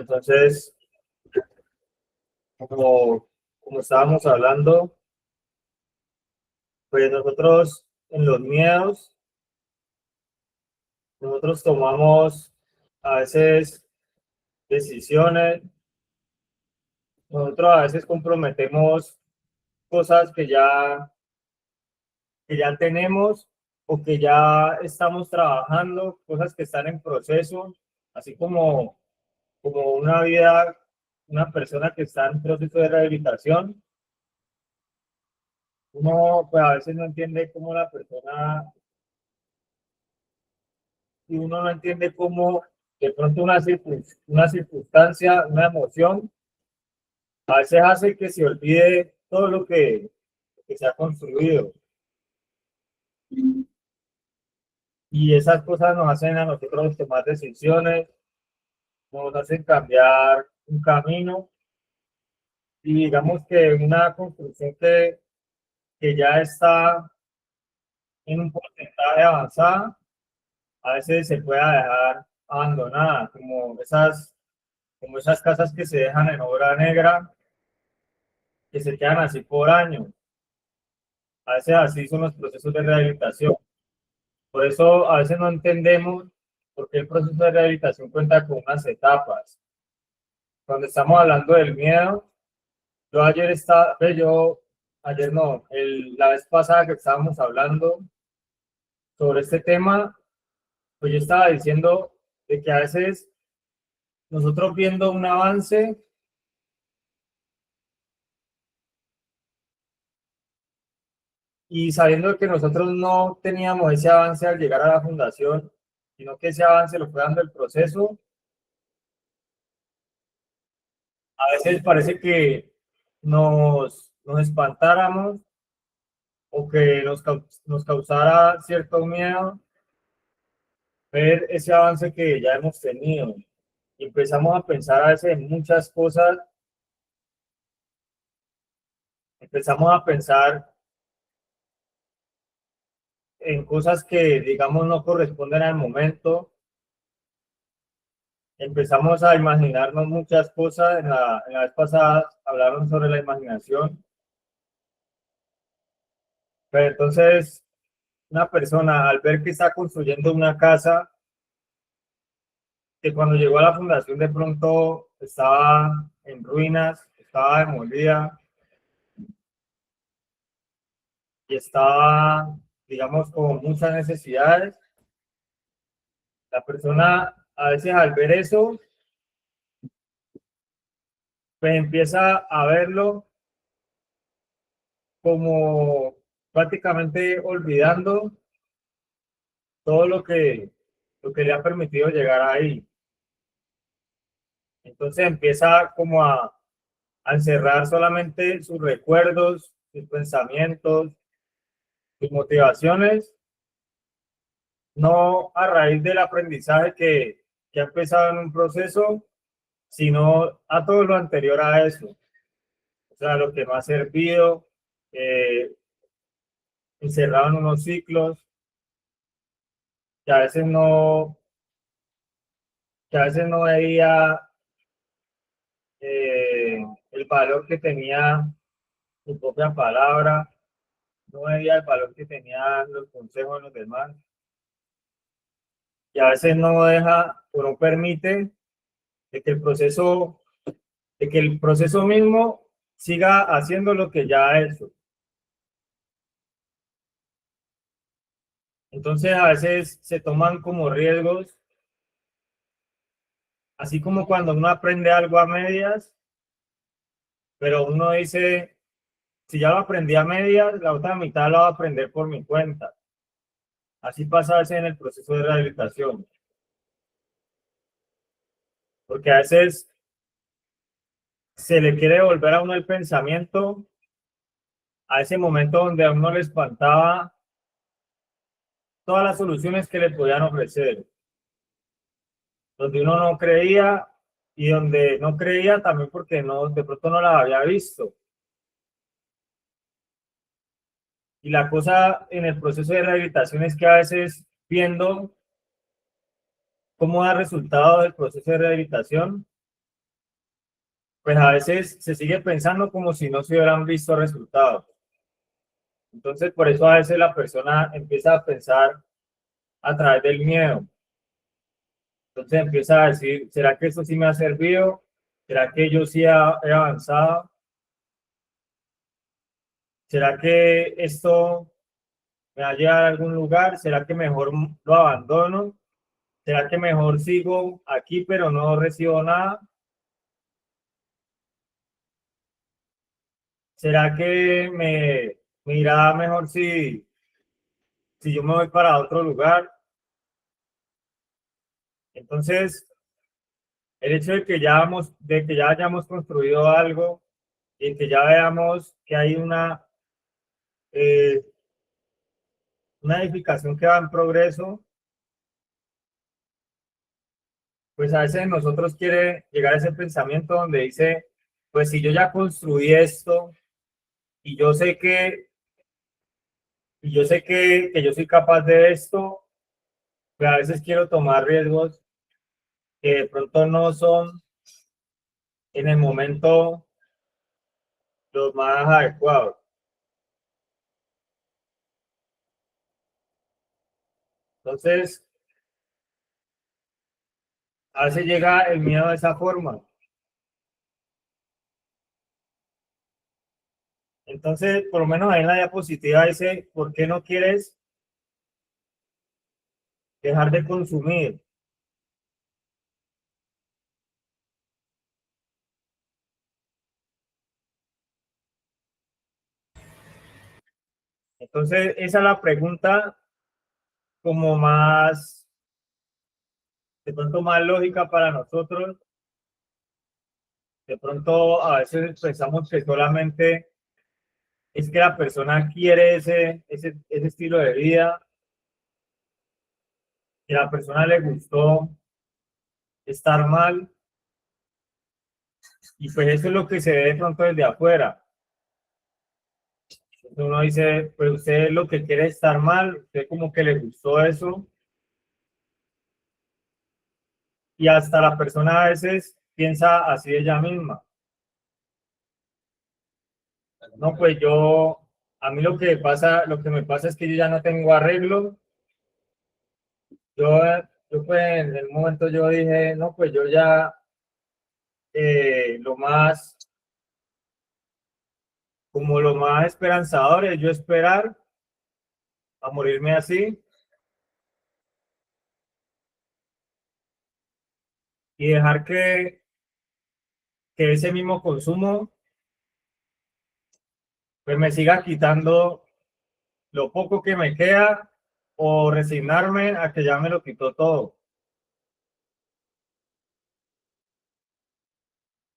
Entonces, como estábamos hablando, pues en los miedos, nosotros tomamos a veces decisiones, nosotros a veces comprometemos cosas que ya tenemos o que ya estamos trabajando, cosas que están en proceso, así como una persona que está en proceso de rehabilitación. Uno pues a veces no entiende cómo la persona, y uno no entiende cómo de pronto una circunstancia, una emoción, a veces hace que se olvide todo lo que se ha construido. Y esas cosas nos hacen a nosotros tomar decisiones, nos hacen cambiar un camino y digamos que una construcción que ya está en un porcentaje avanzado, a veces se pueda dejar abandonada, como esas casas que se dejan en obra negra, que se quedan así por años. A veces así son los procesos de rehabilitación. Por eso a veces no entendemos por qué el proceso de rehabilitación cuenta con unas etapas. Cuando estamos hablando del miedo, ayer no, la vez pasada que estábamos hablando sobre este tema, pues yo estaba diciendo de que a veces nosotros viendo un avance y sabiendo que nosotros no teníamos ese avance al llegar a la fundación, sino que ese avance lo fue dando el proceso, a veces parece que nos espantáramos o que nos causara cierto miedo ver ese avance que ya hemos tenido. Y empezamos a pensar a veces en muchas cosas, empezamos a pensar en cosas que, digamos, no corresponden al momento. Empezamos a imaginarnos muchas cosas. En la vez pasada hablaron sobre la imaginación. Pero entonces, una persona al ver que está construyendo una casa, que cuando llegó a la fundación de pronto estaba en ruinas, estaba demolida y estaba, digamos, con muchas necesidades, la persona a veces al ver eso, pues empieza a verlo como prácticamente olvidando todo lo que le ha permitido llegar ahí. Entonces empieza como a encerrar solamente sus recuerdos, sus pensamientos, sus motivaciones, no a raíz del aprendizaje que ha empezado en un proceso, sino a todo lo anterior a eso. O sea, lo que no ha servido, eh, encerrado en unos ciclos que a veces no, que a veces no veía eh, el valor que tenía su propia palabra, no veía el valor que tenían los consejos de los demás, y a veces no deja o no permite de que el proceso mismo siga haciendo lo que ya ha hecho. Entonces a veces se toman como riesgos, así como cuando uno aprende algo a medias, pero uno dice, si ya lo aprendí a medias, la otra mitad la voy a aprender por mi cuenta. Así pasa a veces en el proceso de rehabilitación, porque a veces se le quiere volver a uno el pensamiento a ese momento donde a uno le espantaba todas las soluciones que le podían ofrecer, donde uno no creía y donde no creía también porque no, de pronto no la había visto. Y la cosa en el proceso de rehabilitación es que a veces viendo cómo da resultado el proceso de rehabilitación, pues a veces se sigue pensando como si no se hubieran visto resultados. Entonces, por eso a veces la persona empieza a pensar a través del miedo. Entonces empieza a decir, ¿será que esto sí me ha servido? ¿Será que yo sí he avanzado? ¿Será que esto me va a llevar a algún lugar? ¿Será que mejor lo abandono? ¿Será que mejor sigo aquí pero no recibo nada? ¿Será que me irá mejor si yo me voy para otro lugar? Entonces, el hecho de que ya hayamos construido algo y que ya veamos que hay eh, una edificación que va en progreso, pues a veces nosotros quiere llegar a ese pensamiento donde dice, pues si yo ya construí esto y yo sé que yo soy capaz de esto, pues a veces quiero tomar riesgos que de pronto no son en el momento los más adecuados. Entonces, a veces llega el miedo de esa forma. Entonces, por lo menos ahí en la diapositiva dice, ¿por qué no quieres dejar de consumir? Entonces, esa es la pregunta como más, de pronto más lógica para nosotros. De pronto a veces pensamos que solamente es que la persona quiere ese estilo de vida, que a la persona le gustó estar mal, y pues eso es lo que se ve de pronto desde afuera. Entonces uno dice, pues usted lo que quiere es estar mal, usted como que le gustó eso, y hasta la persona a veces piensa así de ella misma. No, pues a mí lo que me pasa es que yo ya no tengo arreglo. Yo, yo pues en el momento yo dije, no, pues yo ya lo más, como lo más esperanzador es yo esperar a morirme así y dejar que ese mismo consumo pues me siga quitando lo poco que me queda o resignarme a que ya me lo quitó todo.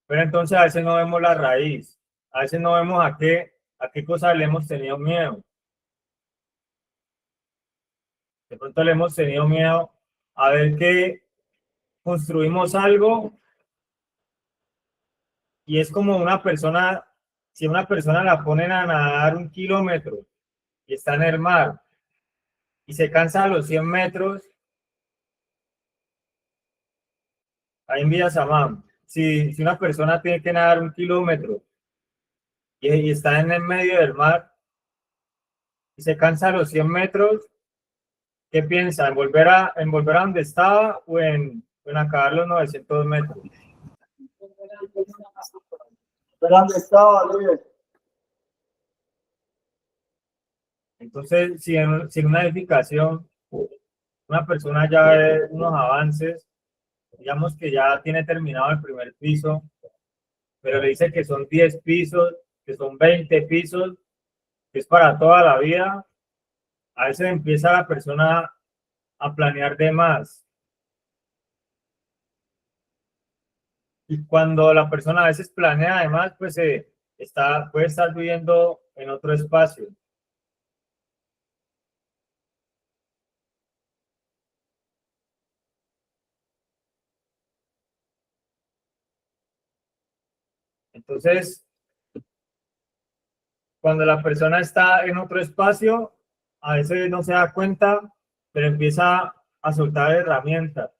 Pero entonces a veces no vemos la raíz, a veces no vemos a qué cosas le hemos tenido miedo. De pronto le hemos tenido miedo a ver que construimos algo y es como una persona, si una persona la ponen a nadar 1 kilómetro y está en el mar y se cansa a los 100 metros, ahí en Villasamán, si una persona tiene que nadar 1 kilómetro y está en el medio del mar y se cansa a los 100 metros, ¿qué piensa? En volver a donde estaba o en acabar los 900 metros? Pero ¿dónde estaba, Luis? Entonces, si en una edificación una persona ya ve unos avances, digamos que ya tiene terminado el primer piso, pero le dice que son 10 pisos, que son 20 pisos, que es para toda la vida, a veces empieza la persona a planear de más. Y cuando la persona a veces planea de más, pues puede estar viviendo en otro espacio. Entonces, cuando la persona está en otro espacio, a veces no se da cuenta, pero empieza a soltar herramientas,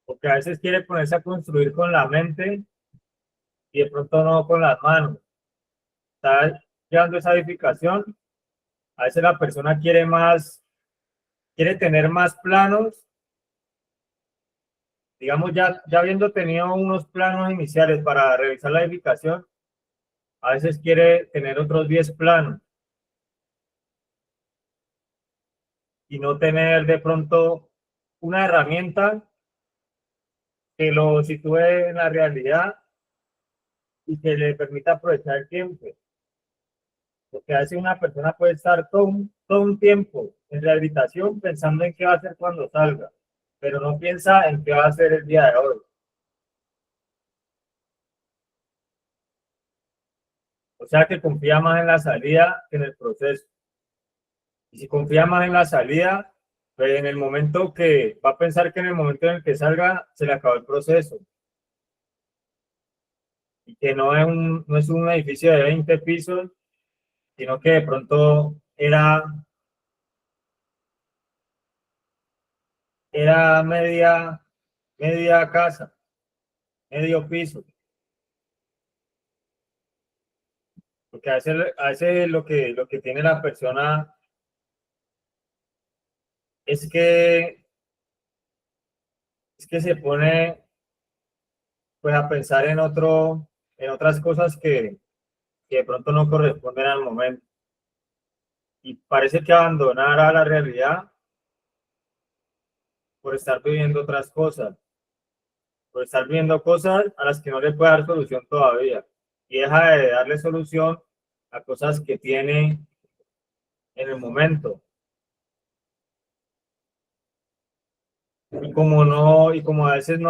porque a veces quiere ponerse a construir con la mente y de pronto no con las manos. Está llevando esa edificación. A veces la persona quiere tener más planos, digamos, ya habiendo tenido unos planos iniciales para realizar la edificación, a veces quiere tener otros 10 planos y no tener de pronto una herramienta que lo sitúe en la realidad y que le permita aprovechar el tiempo. Porque a veces una persona puede estar todo un tiempo en rehabilitación pensando en qué va a hacer cuando salga, pero no piensa en qué va a hacer el día de hoy. O sea que confía más en la salida que en el proceso. Y si confía más en la salida, pues en el momento que va a pensar que en el momento en el que salga se le acabó el proceso. Y que no es un edificio de 20 pisos, sino que de pronto era media casa, medio piso. Porque a veces lo que tiene la persona es que se pone pues a pensar en otras cosas que de pronto no corresponden al momento. Y parece que abandonará la realidad por estar viviendo otras cosas, por estar viendo cosas a las que no le puede dar solución todavía. Y deja de darle solución a cosas que tiene en el momento. Y como a veces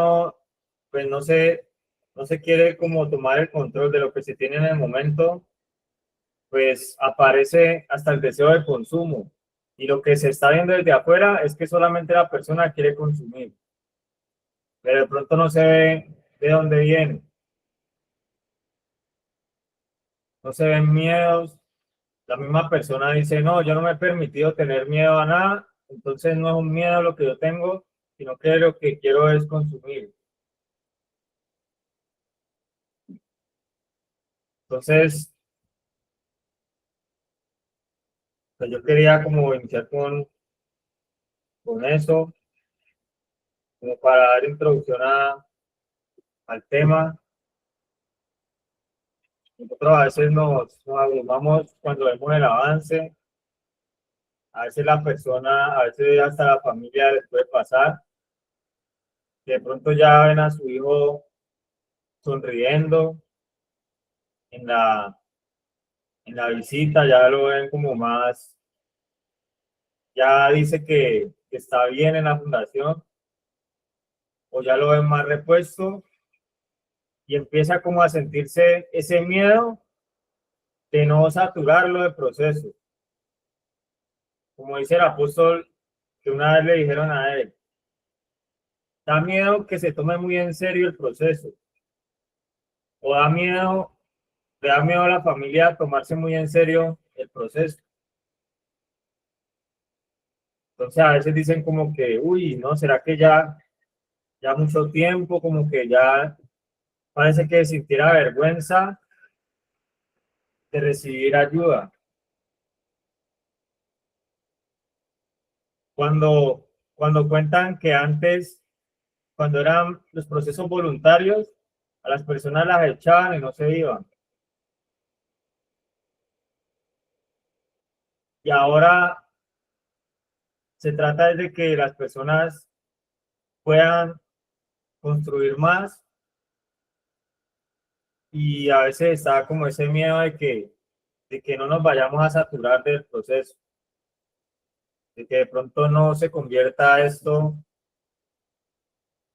pues no se quiere como tomar el control de lo que se tiene en el momento, pues aparece hasta el deseo de consumo. Y lo que se está viendo desde afuera es que solamente la persona quiere consumir, pero de pronto no se ve de dónde viene, no se ven miedos. La misma persona dice, no, yo no me he permitido tener miedo a nada, entonces no es un miedo lo que yo tengo, sino que lo que quiero es consumir. Entonces, pues yo quería como iniciar con eso, como para dar introducción al tema. Nosotros a veces nos abrumamos cuando vemos el avance, a veces la persona, a veces hasta la familia les puede pasar, que de pronto ya ven a su hijo sonriendo en en la visita, ya lo ven como más, ya dice que está bien en la fundación, o ya lo ven más repuesto, y empieza como a sentirse ese miedo de no saturarlo de proceso. Como dice el apóstol, que una vez le dijeron a él, da miedo que se tome muy en serio el proceso, o le da miedo a la familia tomarse muy en serio el proceso. Entonces a veces dicen como que, uy, ¿no? ¿Será que ya mucho tiempo, como que ya parece que sintiera vergüenza de recibir ayuda? Cuando cuentan que antes, cuando eran los procesos voluntarios, a las personas las echaban y no se iban. Y ahora se trata de que las personas puedan construir más, y a veces está como ese miedo de que no nos vayamos a saturar del proceso, de que de pronto no se convierta esto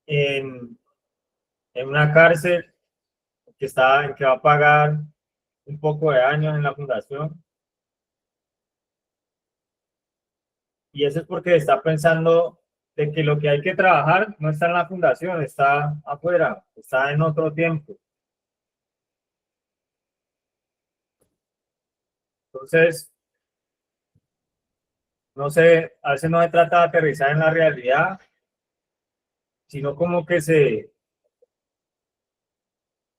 en, en una cárcel en que va a pagar un poco de años en la fundación. Y eso es porque está pensando de que lo que hay que trabajar no está en la fundación, está afuera, está en otro tiempo. Entonces, no sé, a veces no se trata de aterrizar en la realidad, sino como que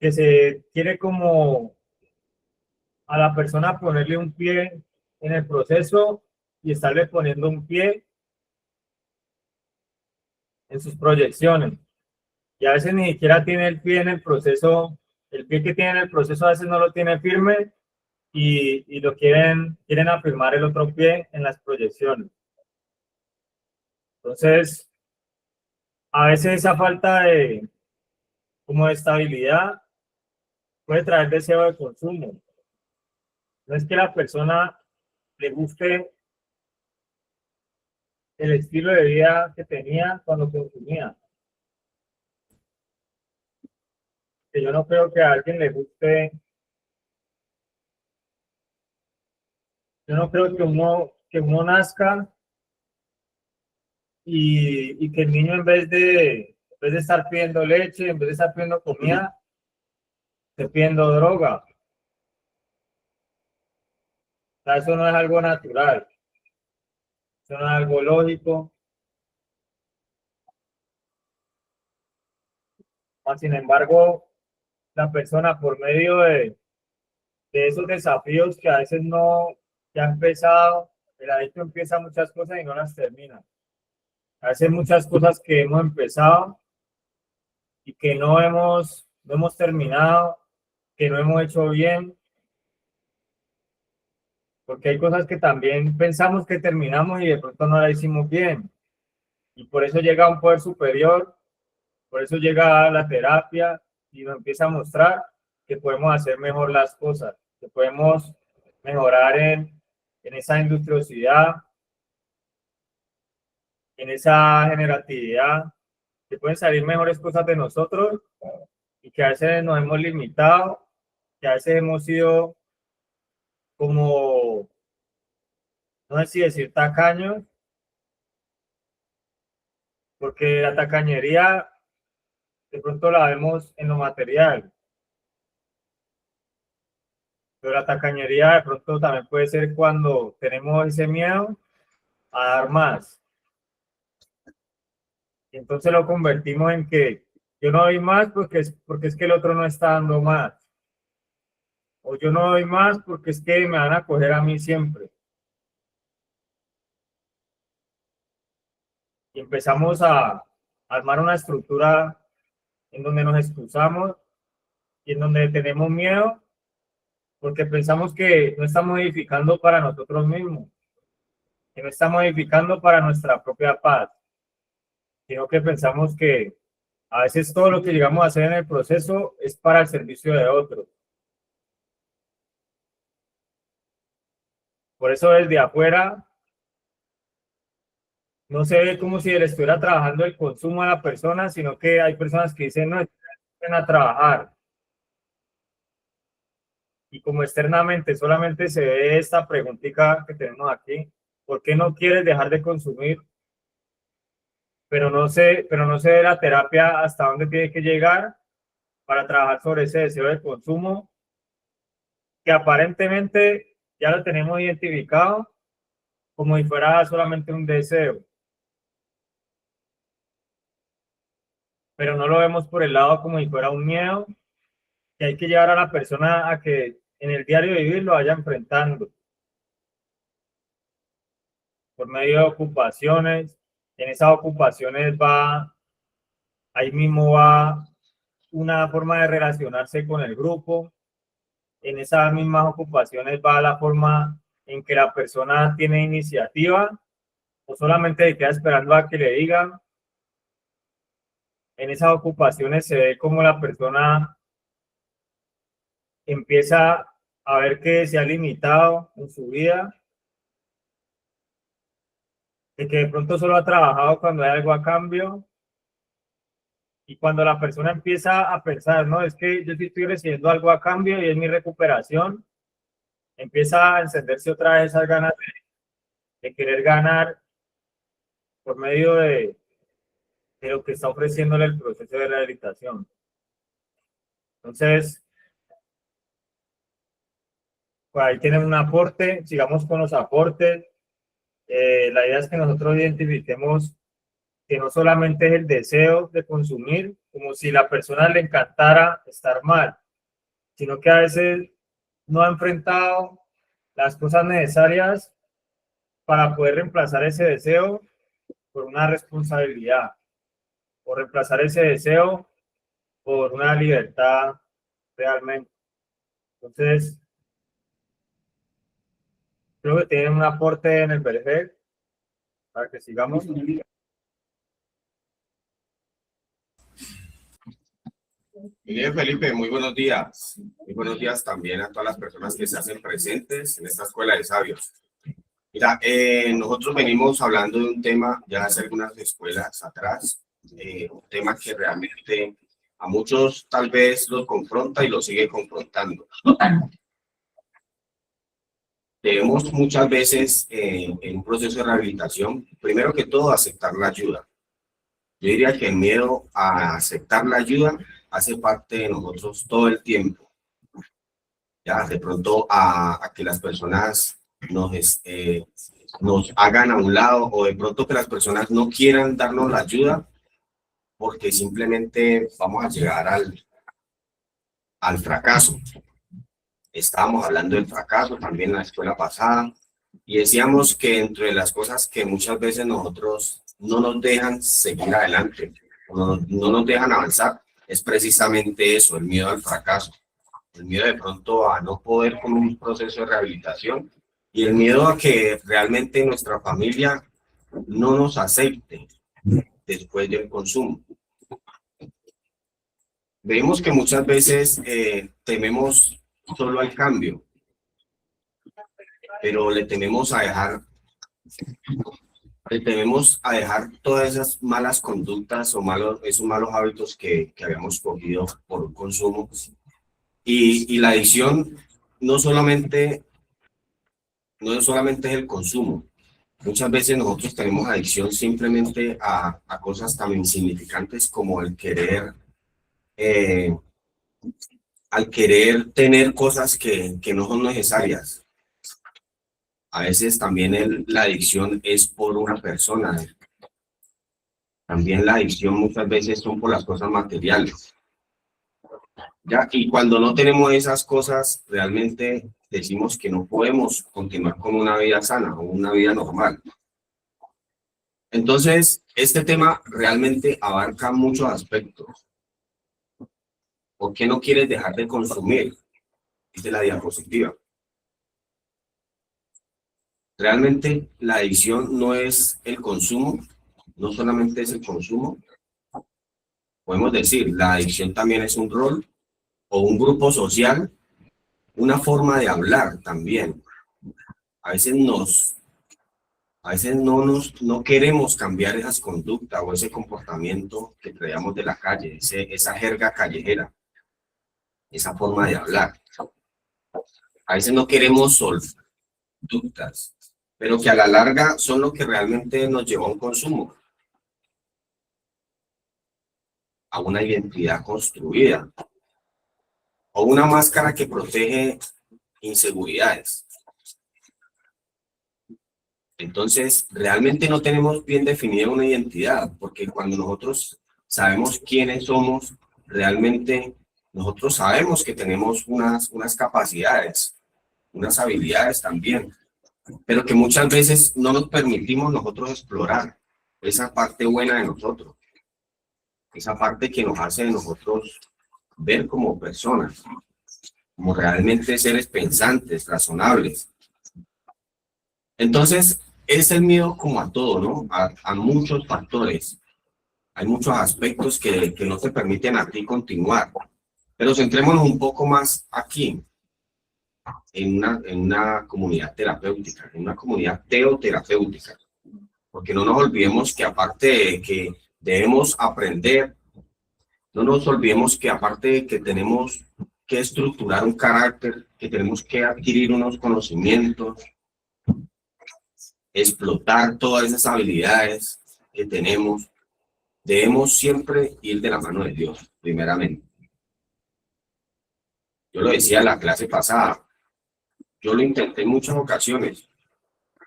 que se quiere como a la persona ponerle un pie en el proceso y estarle poniendo un pie en sus proyecciones. Y a veces ni siquiera tiene el pie en el proceso, el pie que tiene en el proceso a veces no lo tiene firme y lo quieren afirmar el otro pie en las proyecciones. Entonces, a veces esa falta de como de estabilidad puede traer deseo de consumo. No es que la persona le guste el estilo de vida que tenía cuando consumía. Que yo no creo que a alguien le guste, yo no creo que uno nazca y que el niño en vez de estar pidiendo leche, en vez de estar pidiendo comida, esté pidiendo droga. O sea, eso no es algo natural, eso no es algo lógico. Sin embargo, la persona por medio de esos desafíos que a veces no, ya ha empezado, el adicto empieza muchas cosas y no las termina. A veces muchas cosas que hemos empezado y que no hemos terminado, que no hemos hecho bien, porque hay cosas que también pensamos que terminamos y de pronto no la hicimos bien. Y por eso llega un poder superior, por eso llega la terapia y nos empieza a mostrar que podemos hacer mejor las cosas, que podemos mejorar en esa industriosidad, en esa generatividad, que pueden salir mejores cosas de nosotros y que a veces nos hemos limitado, que a veces hemos sido como, no sé si decir tacaños, porque la tacañería de pronto la vemos en lo material, pero la tacañería de pronto también puede ser cuando tenemos ese miedo a dar más. Y entonces lo convertimos en que yo no doy más porque es que el otro no está dando más. O yo no doy más porque es que me van a coger a mí siempre. Y empezamos a armar una estructura en donde nos excusamos y en donde tenemos miedo porque pensamos que no estamos edificando para nosotros mismos, que no estamos edificando para nuestra propia paz, sino que pensamos que a veces todo lo que llegamos a hacer en el proceso es para el servicio de otros. Por eso desde afuera no se ve como si él estuviera trabajando el consumo a la persona, sino que hay personas que dicen, no, están a trabajar. Y como externamente solamente se ve esta preguntita que tenemos aquí, ¿por qué no quieres dejar de consumir? Pero no sé de la terapia hasta dónde tiene que llegar para trabajar sobre ese deseo de consumo, que aparentemente ya lo tenemos identificado como si fuera solamente un deseo. Pero no lo vemos por el lado como si fuera un miedo que hay que llevar a la persona a que en el diario vivir lo vaya enfrentando por medio de ocupaciones. En esas ocupaciones ahí mismo va una forma de relacionarse con el grupo. En esas mismas ocupaciones va la forma en que la persona tiene iniciativa o solamente se queda esperando a que le digan. En esas ocupaciones se ve como la persona empieza a ver que se ha limitado en su vida, de que de pronto solo ha trabajado cuando hay algo a cambio. Y cuando la persona empieza a pensar, no, es que yo sí estoy recibiendo algo a cambio y es mi recuperación, empieza a encenderse otra vez esas ganas de querer ganar por medio de lo que está ofreciéndole el proceso de rehabilitación. Entonces, pues ahí tienen un aporte, sigamos con los aportes. La idea es que nosotros identifiquemos que no solamente es el deseo de consumir, como si la persona le encantara estar mal, sino que a veces no ha enfrentado las cosas necesarias para poder reemplazar ese deseo por una responsabilidad, o reemplazar ese deseo por una libertad realmente. Entonces, creo que tienen un aporte en el perfil para que sigamos. Bien, Felipe, muy buenos días. Muy buenos días también a todas las personas que se hacen presentes en esta escuela de sabios. Mira, nosotros venimos hablando de un tema ya hace algunas escuelas atrás, un tema que realmente a muchos tal vez los confronta y los sigue confrontando. Debemos muchas veces en un proceso de rehabilitación, primero que todo, aceptar la ayuda. Yo diría que el miedo a aceptar la ayuda hace parte de nosotros todo el tiempo. Ya, de pronto a que las personas nos hagan a un lado, o de pronto que las personas no quieran darnos la ayuda porque simplemente vamos a llegar al fracaso. Estábamos hablando del fracaso también en la escuela pasada y decíamos que entre las cosas que muchas veces nosotros no nos dejan seguir adelante, no nos dejan avanzar, es precisamente eso, el miedo al fracaso, el miedo de pronto a no poder con un proceso de rehabilitación y el miedo a que realmente nuestra familia no nos acepte después del consumo. Vemos que muchas veces tememos solo al cambio, pero le tememos a dejar todas esas malas conductas o esos malos hábitos que habíamos cogido por un consumo. Y la adicción no solamente es el consumo. Muchas veces nosotros tenemos adicción simplemente a cosas tan insignificantes como al querer tener cosas que no son necesarias. A veces también la adicción es por una persona. También la adicción muchas veces son por las cosas materiales. ¿Ya? Y cuando no tenemos esas cosas, realmente decimos que no podemos continuar con una vida sana o una vida normal. Entonces, este tema realmente abarca muchos aspectos. ¿Por qué no quieres dejar de consumir? Dice la diapositiva. Realmente la adicción no es el consumo, no solamente es el consumo. Podemos decir, la adicción también es un rol o un grupo social, una forma de hablar también. A veces no queremos cambiar esas conductas o ese comportamiento que traíamos de la calle, esa jerga callejera, esa forma de hablar. A veces no queremos conductas, pero que a la larga son lo que realmente nos llevó a un consumo, a una identidad construida, o una máscara que protege inseguridades. Entonces, realmente no tenemos bien definida una identidad, porque cuando nosotros sabemos quiénes somos, realmente nosotros sabemos que tenemos unas capacidades, unas habilidades también, pero que muchas veces no nos permitimos nosotros explorar esa parte buena de nosotros, esa parte que nos hace de nosotros ver como personas, como realmente seres pensantes, razonables. Entonces, es el miedo como a todo, ¿no? A muchos factores. Hay muchos aspectos que no te permiten a ti continuar. Pero centrémonos un poco más aquí, en una comunidad terapéutica, en una comunidad teoterapéutica. Porque no nos olvidemos que aparte de que debemos aprender, no nos olvidemos que aparte de que tenemos que estructurar un carácter, que tenemos que adquirir unos conocimientos, explotar todas esas habilidades que tenemos, debemos siempre ir de la mano de Dios, primeramente. Yo lo decía en la clase pasada, yo lo intenté en muchas ocasiones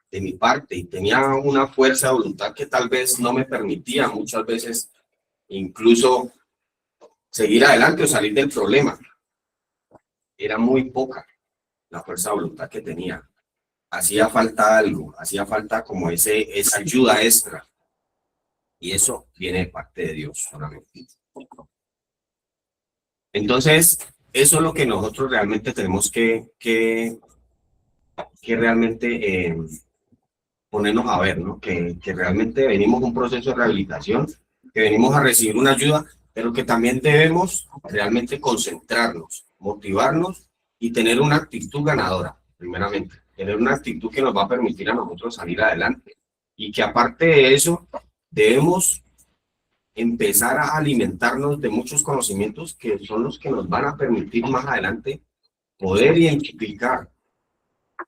de mi parte y tenía una fuerza de voluntad que tal vez no me permitía muchas veces incluso seguir adelante o salir del problema. Era muy poca la fuerza de voluntad que tenía. Hacía falta algo, hacía falta como esa ayuda extra. Y eso viene de parte de Dios solamente. Entonces, eso es lo que nosotros realmente tenemos que realmente ponernos a ver, ¿no? Que realmente venimos a un proceso de rehabilitación, que venimos a recibir una ayuda, pero que también debemos realmente concentrarnos, motivarnos y tener una actitud ganadora, primeramente. Tener una actitud que nos va a permitir a nosotros salir adelante. Y que aparte de eso, debemos empezar a alimentarnos de muchos conocimientos que son los que nos van a permitir más adelante poder identificar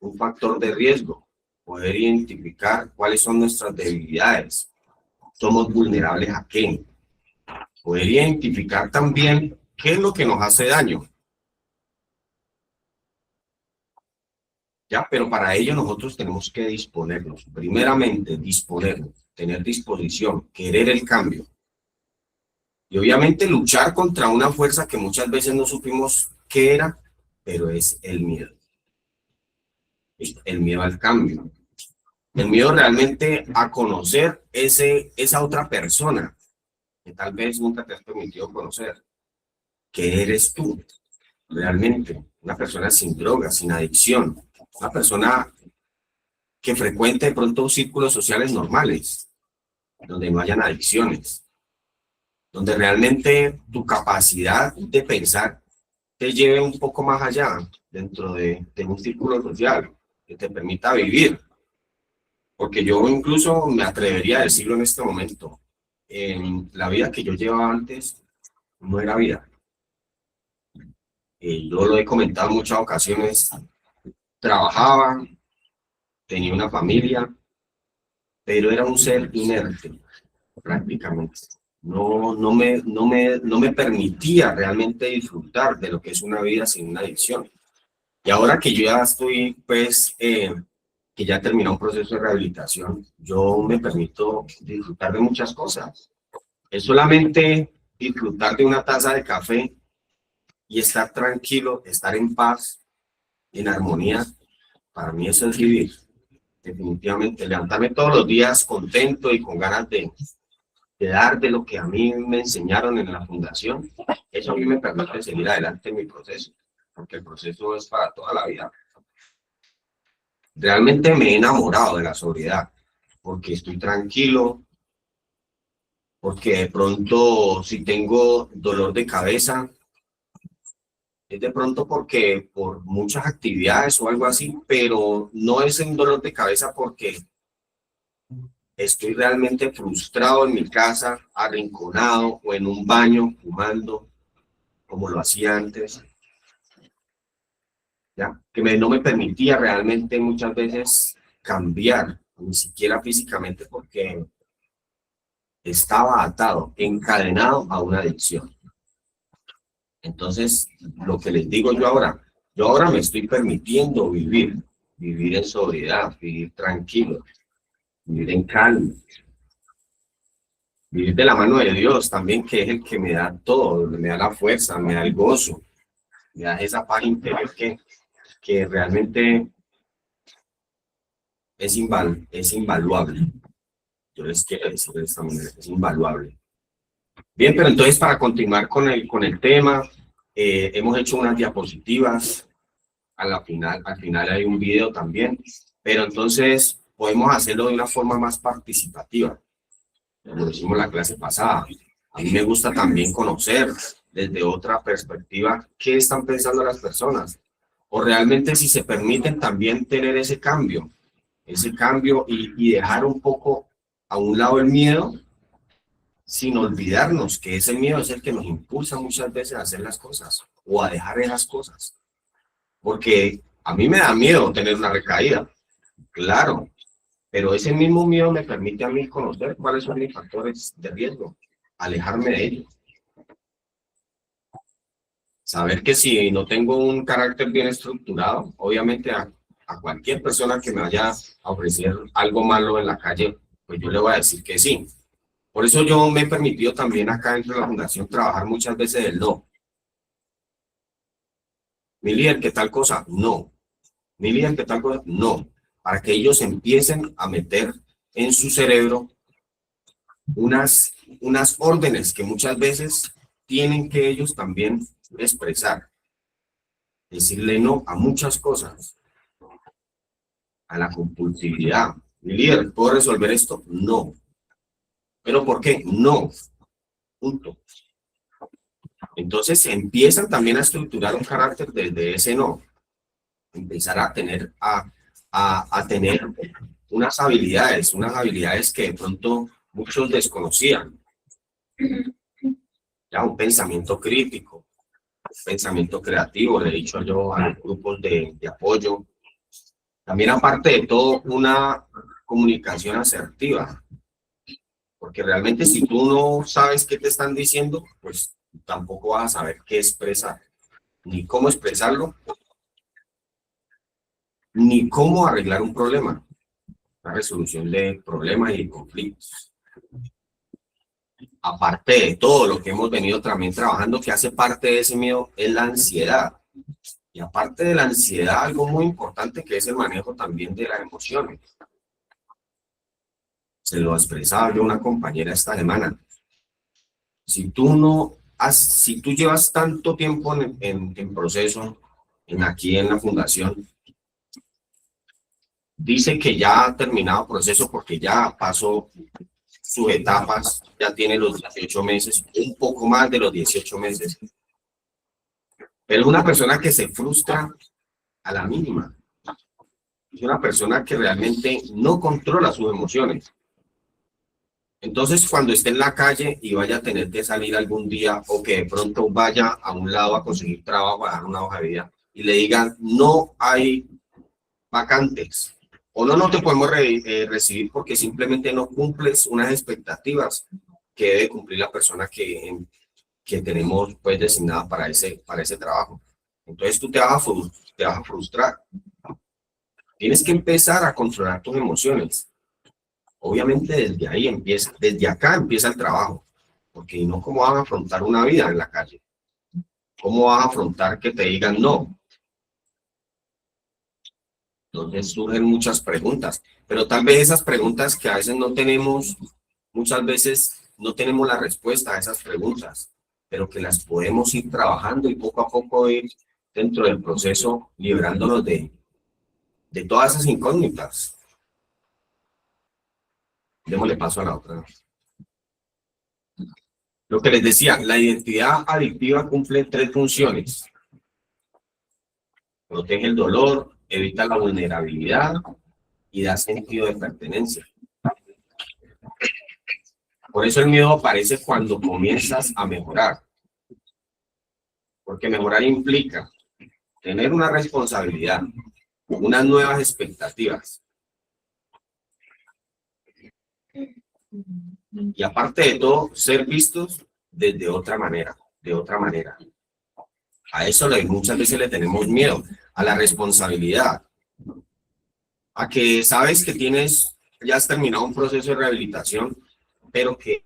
un factor de riesgo, poder identificar cuáles son nuestras debilidades, somos vulnerables a qué, poder identificar también qué es lo que nos hace daño. Ya, pero para ello nosotros tenemos que disponernos, primeramente disponernos, tener disposición, querer el cambio. Y obviamente luchar contra una fuerza que muchas veces no supimos qué era, pero es el miedo. El miedo al cambio. El miedo realmente a conocer esa otra persona que tal vez nunca te has permitido conocer. ¿Qué eres tú? Realmente, una persona sin drogas, sin adicción, una persona que frecuente de pronto círculos sociales normales, donde no hayan adicciones, donde realmente tu capacidad de pensar te lleve un poco más allá dentro de un círculo social que te permita vivir. Porque yo incluso me atrevería a decirlo en este momento, la vida que yo llevaba antes no era vida. Yo lo he comentado en muchas ocasiones, trabajaba, tenía una familia, pero era un ser inerte, prácticamente. No me permitía realmente disfrutar de lo que es una vida sin una adicción. Y ahora que yo ya estoy, pues, que ya terminó un proceso de rehabilitación, yo me permito disfrutar de muchas cosas. Es solamente disfrutar de una taza de café y estar tranquilo, estar en paz, en armonía. Para mí eso es vivir. Definitivamente, levantarme todos los días contento y con ganas de dar de lo que a mí me enseñaron en la fundación. Eso a mí me permite seguir adelante en mi proceso, porque el proceso es para toda la vida. Realmente me he enamorado de la sobriedad, porque estoy tranquilo, porque de pronto si tengo dolor de cabeza, es de pronto porque por muchas actividades o algo así, pero no es un dolor de cabeza porque estoy realmente frustrado en mi casa, arrinconado o en un baño fumando, como lo hacía antes, ¿ya? Que no me permitía realmente muchas veces cambiar, ni siquiera físicamente, porque estaba atado, encadenado a una adicción. Entonces, lo que les digo yo ahora me estoy permitiendo vivir en sobriedad, vivir tranquilo, vivir en calma, vivir de la mano de Dios también, que es el que me da todo, me da la fuerza, me da el gozo, me da esa paz interior que realmente es invaluable. Yo les quiero decir de esta manera, es invaluable. Bien, pero entonces para continuar con el tema, hemos hecho unas diapositivas, al final hay un video también, pero entonces podemos hacerlo de una forma más participativa, como lo hicimos la clase pasada. A mí me gusta también conocer desde otra perspectiva qué están pensando las personas, o realmente si se permiten también tener ese cambio y dejar un poco a un lado el miedo, sin olvidarnos que ese miedo es el que nos impulsa muchas veces a hacer las cosas o a dejar esas cosas. Porque a mí me da miedo tener una recaída, claro, pero ese mismo miedo me permite a mí conocer cuáles son mis factores de riesgo, alejarme de ellos. Saber que si no tengo un carácter bien estructurado, obviamente a cualquier persona que me vaya a ofrecer algo malo en la calle, pues yo le voy a decir que sí. Por eso yo me he permitido también acá dentro de la fundación trabajar muchas veces el no. Mi líder, ¿qué tal cosa? No. Mi líder, ¿qué tal cosa? No. Para que ellos empiecen a meter en su cerebro unas órdenes que muchas veces tienen que ellos también expresar. Decirle no a muchas cosas. A la compulsividad. Mi líder, ¿puedo resolver esto? No. ¿Pero por qué? No. Punto. Entonces empiezan también a estructurar un carácter desde ese no. Empezar a tener, a tener unas habilidades que de pronto muchos desconocían. Ya un pensamiento crítico, un pensamiento creativo, le he dicho yo a los grupos de apoyo. También aparte de todo, una comunicación asertiva. Porque realmente si tú no sabes qué te están diciendo, pues tampoco vas a saber qué expresar, ni cómo expresarlo, ni cómo arreglar un problema, la resolución de problemas y conflictos. Aparte de todo lo que hemos venido también trabajando, que hace parte de ese miedo, es la ansiedad. Y aparte de la ansiedad, algo muy importante que es el manejo también de las emociones. Se lo expresaba yo a una compañera esta semana. Si tú llevas tanto tiempo en proceso, aquí en la fundación, dice que ya ha terminado el proceso porque ya pasó sus etapas, ya tiene los 18 meses, un poco más de los 18 meses. Pero es una persona que se frustra a la mínima. Es una persona que realmente no controla sus emociones. Entonces, cuando esté en la calle y vaya a tener que salir algún día o que de pronto vaya a un lado a conseguir trabajo, a dar una hoja de vida y le digan, no hay vacantes o no te podemos recibir porque simplemente no cumples unas expectativas que debe cumplir la persona que tenemos pues designada para ese trabajo. Entonces tú te vas a frustrar. Tienes que empezar a controlar tus emociones. Obviamente desde acá empieza el trabajo, porque no, ¿cómo vas a afrontar una vida en la calle? ¿Cómo vas a afrontar que te digan no? Entonces surgen muchas preguntas, pero tal vez esas preguntas que a veces no tenemos, muchas veces no tenemos la respuesta a esas preguntas, pero que las podemos ir trabajando y poco a poco ir dentro del proceso librándonos de todas esas incógnitas. Démosle paso a la otra. Lo que les decía, la identidad adictiva cumple 3 funciones. Protege el dolor, evita la vulnerabilidad y da sentido de pertenencia. Por eso el miedo aparece cuando comienzas a mejorar. Porque mejorar implica tener una responsabilidad, unas nuevas expectativas. Y aparte de todo, ser vistos desde otra manera, de otra manera. A eso muchas veces le tenemos miedo, a la responsabilidad. A que sabes que ya has terminado un proceso de rehabilitación, pero que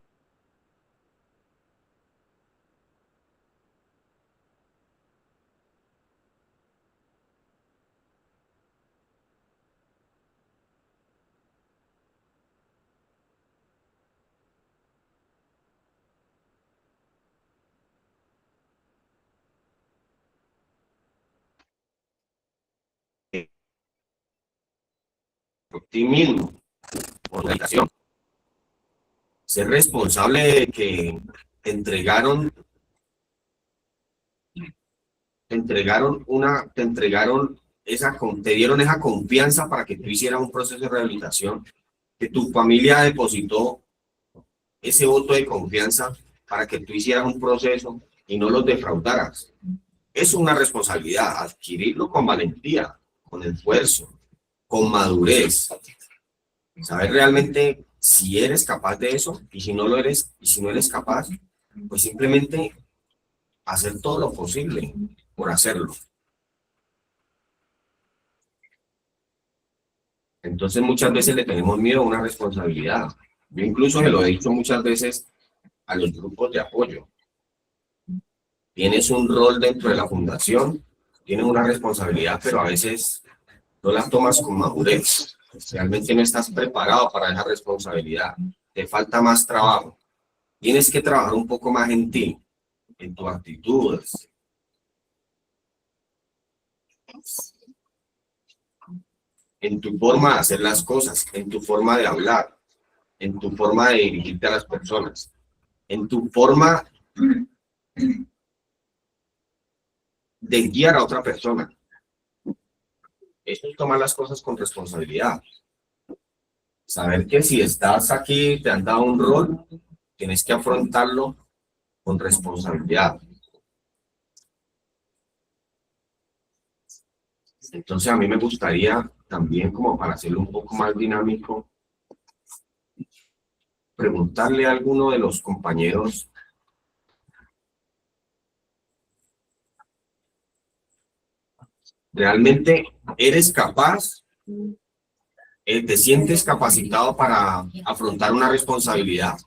por ti mismo, por la rehabilitación. Ser responsable de que te entregaron te dieron esa confianza para que tú hicieras un proceso de rehabilitación, que tu familia depositó ese voto de confianza para que tú hicieras un proceso y no los defraudaras. Es una responsabilidad, adquirirlo con valentía, con esfuerzo, con madurez. Saber realmente si eres capaz de eso y si no lo eres, y si no eres capaz, pues simplemente hacer todo lo posible por hacerlo. Entonces muchas veces le tenemos miedo a una responsabilidad. Yo incluso se lo he dicho muchas veces a los grupos de apoyo. Tienes un rol dentro de la fundación, tienes una responsabilidad, pero a veces no la tomas con madurez. Realmente no estás preparado para esa responsabilidad. Te falta más trabajo. Tienes que trabajar un poco más en ti, en tus actitudes, en tu forma de hacer las cosas, en tu forma de hablar, en tu forma de dirigirte a las personas, en tu forma de guiar a otra persona. Eso es tomar las cosas con responsabilidad. Saber que si estás aquí, te han dado un rol, tienes que afrontarlo con responsabilidad. Entonces a mí me gustaría también, como para hacerlo un poco más dinámico, preguntarle a alguno de los compañeros ¿realmente eres capaz? ¿Te sientes capacitado para afrontar una responsabilidad?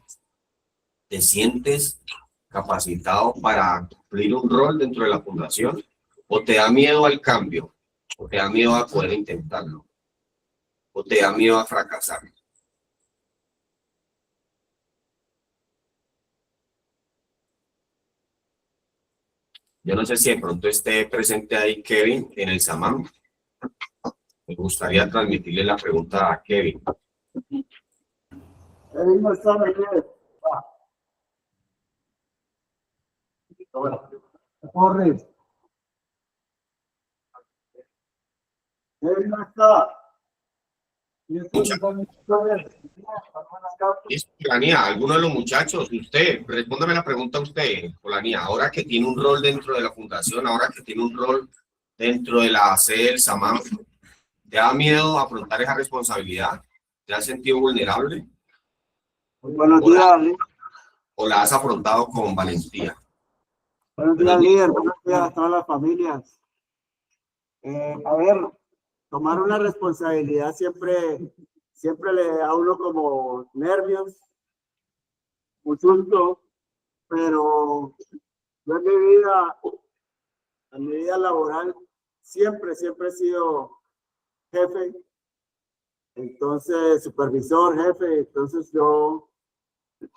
¿Te sientes capacitado para cumplir un rol dentro de la fundación? ¿O te da miedo al cambio? ¿O te da miedo a poder intentarlo? ¿O te da miedo a fracasar? Yo no sé si de pronto esté presente ahí Kevin en el Samam. Me gustaría transmitirle la pregunta a Kevin. Él no está metido. Corre. Él no está. Y esto Mucha- no está metido. Polanía, alguno de los muchachos, usted, respóndame la pregunta a usted, Polanía, ahora que tiene un rol dentro de la fundación, ahora que tiene un rol dentro de la sede del SAMAM, ¿te da miedo afrontar esa responsabilidad? ¿Te has sentido vulnerable? Buenos días, líder. ¿O la has afrontado con valentía? Buenos días, líder. Buenos días a todas las familias. A ver, tomar una responsabilidad siempre le da a uno como nervios, un susto, pero yo en mi vida laboral, siempre he sido jefe, entonces supervisor, jefe, entonces yo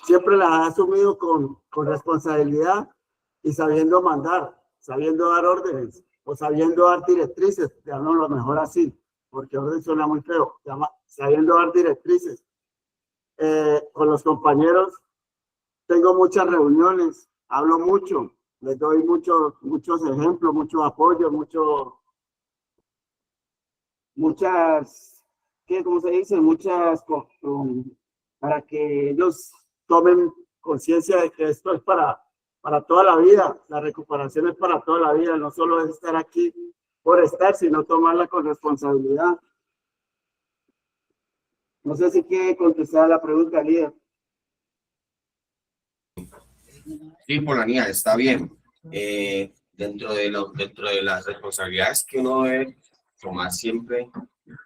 siempre las he asumido con responsabilidad y sabiendo mandar, sabiendo dar órdenes o sabiendo dar directrices, llamémoslo lo mejor así, porque orden suena muy feo, sabiendo dar directrices. Con los compañeros tengo muchas reuniones, hablo mucho, les doy muchos ejemplos, mucho apoyo, ¿cómo se dice? Para que ellos tomen conciencia de que esto es para toda la vida, la recuperación es para toda la vida, no solo es estar aquí por estar, sino tomarla con responsabilidad. No sé si quiere contestar la pregunta, líder. Sí, Polanía, está bien. Dentro de las responsabilidades que uno debe tomar siempre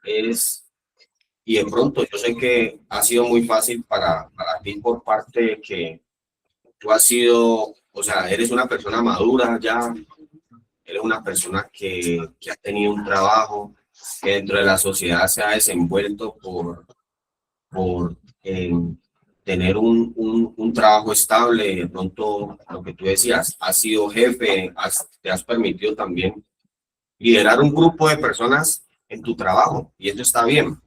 es, y de pronto yo sé que ha sido muy fácil para ti por parte de que tú has sido, o sea, eres una persona madura ya, eres una persona que ha tenido un trabajo, que dentro de la sociedad se ha desenvuelto por tener un trabajo estable. De pronto, lo que tú decías, has sido jefe, te has permitido también liderar un grupo de personas en tu trabajo, y eso está bien.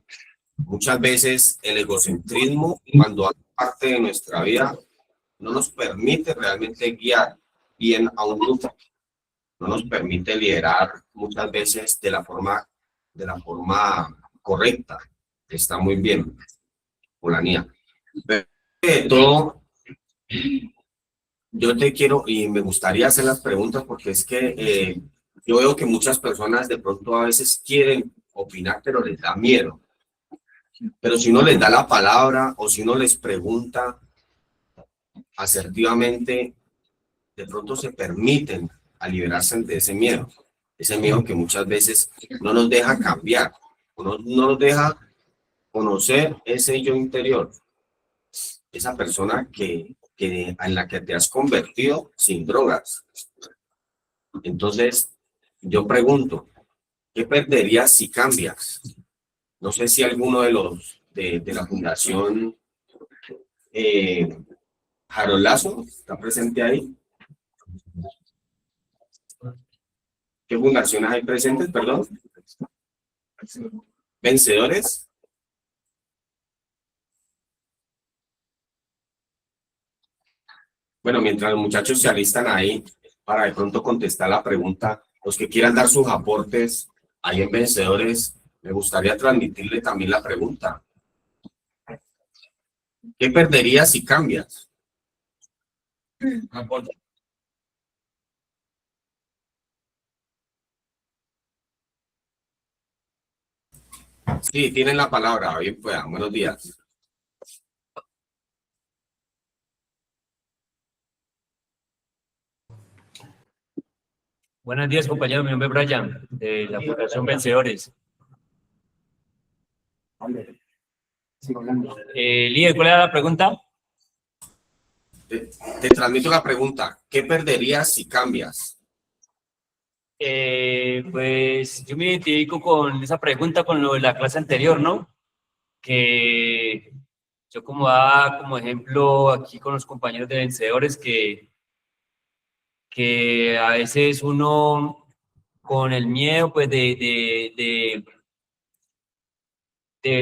Muchas veces el egocentrismo, cuando hace parte de nuestra vida, no nos permite realmente guiar bien a un grupo, no nos permite liderar muchas veces de la forma correcta. Está muy bien, Polanía. Pero de todo, yo te quiero y me gustaría hacer las preguntas porque es que yo veo que muchas personas de pronto a veces quieren opinar, pero les da miedo. Pero si uno les da la palabra o si uno les pregunta asertivamente, de pronto se permiten a liberarse de ese miedo que muchas veces no nos deja cambiar, no nos deja conocer ese yo interior, esa persona en la que te has convertido sin drogas. Entonces, yo pregunto, ¿qué perderías si cambias? No sé si alguno de los de la Fundación Jarolazo está presente ahí. ¿Qué fundaciones hay presentes, perdón? ¿Vencedores? Bueno, mientras los muchachos se alistan ahí para de pronto contestar la pregunta, los que quieran dar sus aportes ahí en Vencedores, me gustaría transmitirle también la pregunta. ¿Qué perderías si cambias? Sí, tienen la palabra, bien puedan. Buenos días. Buenos días, compañero. Mi nombre es Brian, de la Fundación Vencedores. Líder, ¿cuál era la pregunta? Te transmito la pregunta. ¿Qué perderías si cambias? Pues yo me identifico con esa pregunta con lo de la clase anterior, ¿no? Que yo como daba como ejemplo aquí con los compañeros de Vencedores que a veces uno con el miedo pues de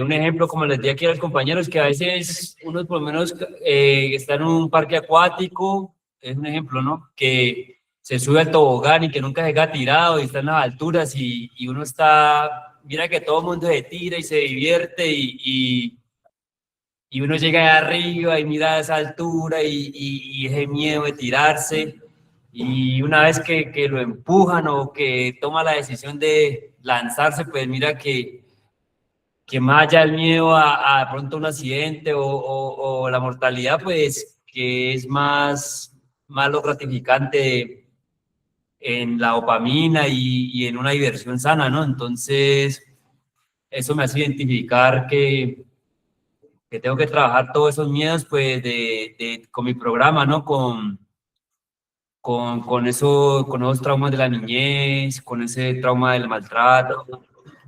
un ejemplo, como les di aquí a los compañeros, que a veces uno por lo menos está en un parque acuático, es un ejemplo, ¿no? Que se sube al tobogán y que nunca se queda tirado y está en las alturas y uno está, mira que todo el mundo se tira y se divierte y uno llega de arriba y mira a esa altura y ese miedo de tirarse. Y una vez que lo empujan o que toma la decisión de lanzarse, pues mira que más allá del miedo a pronto un accidente o la mortalidad, pues que es más lo gratificante en la dopamina y en una diversión sana, ¿no? Entonces, eso me hace identificar que tengo que trabajar todos esos miedos, pues, con mi programa, ¿no? Con esos traumas de la niñez, con ese trauma del maltrato,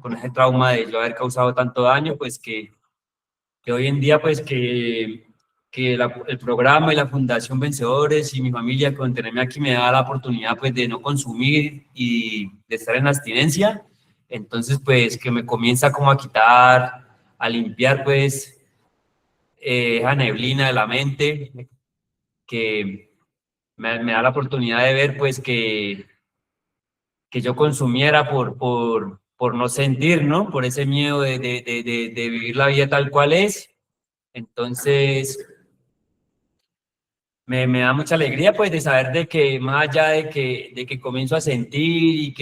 con ese trauma de yo haber causado tanto daño, pues que hoy en día, pues el programa y la Fundación Vencedores y mi familia con tenerme aquí me da la oportunidad, pues, de no consumir y de estar en abstinencia. Entonces, pues, que me comienza como a quitar, a limpiar, pues, esa neblina de la mente, que me da la oportunidad de ver, pues, que yo consumiera por no sentir, ¿no? Por ese miedo de vivir la vida tal cual es. Entonces, me da mucha alegría, pues, de saber de que más allá de que comienzo a sentir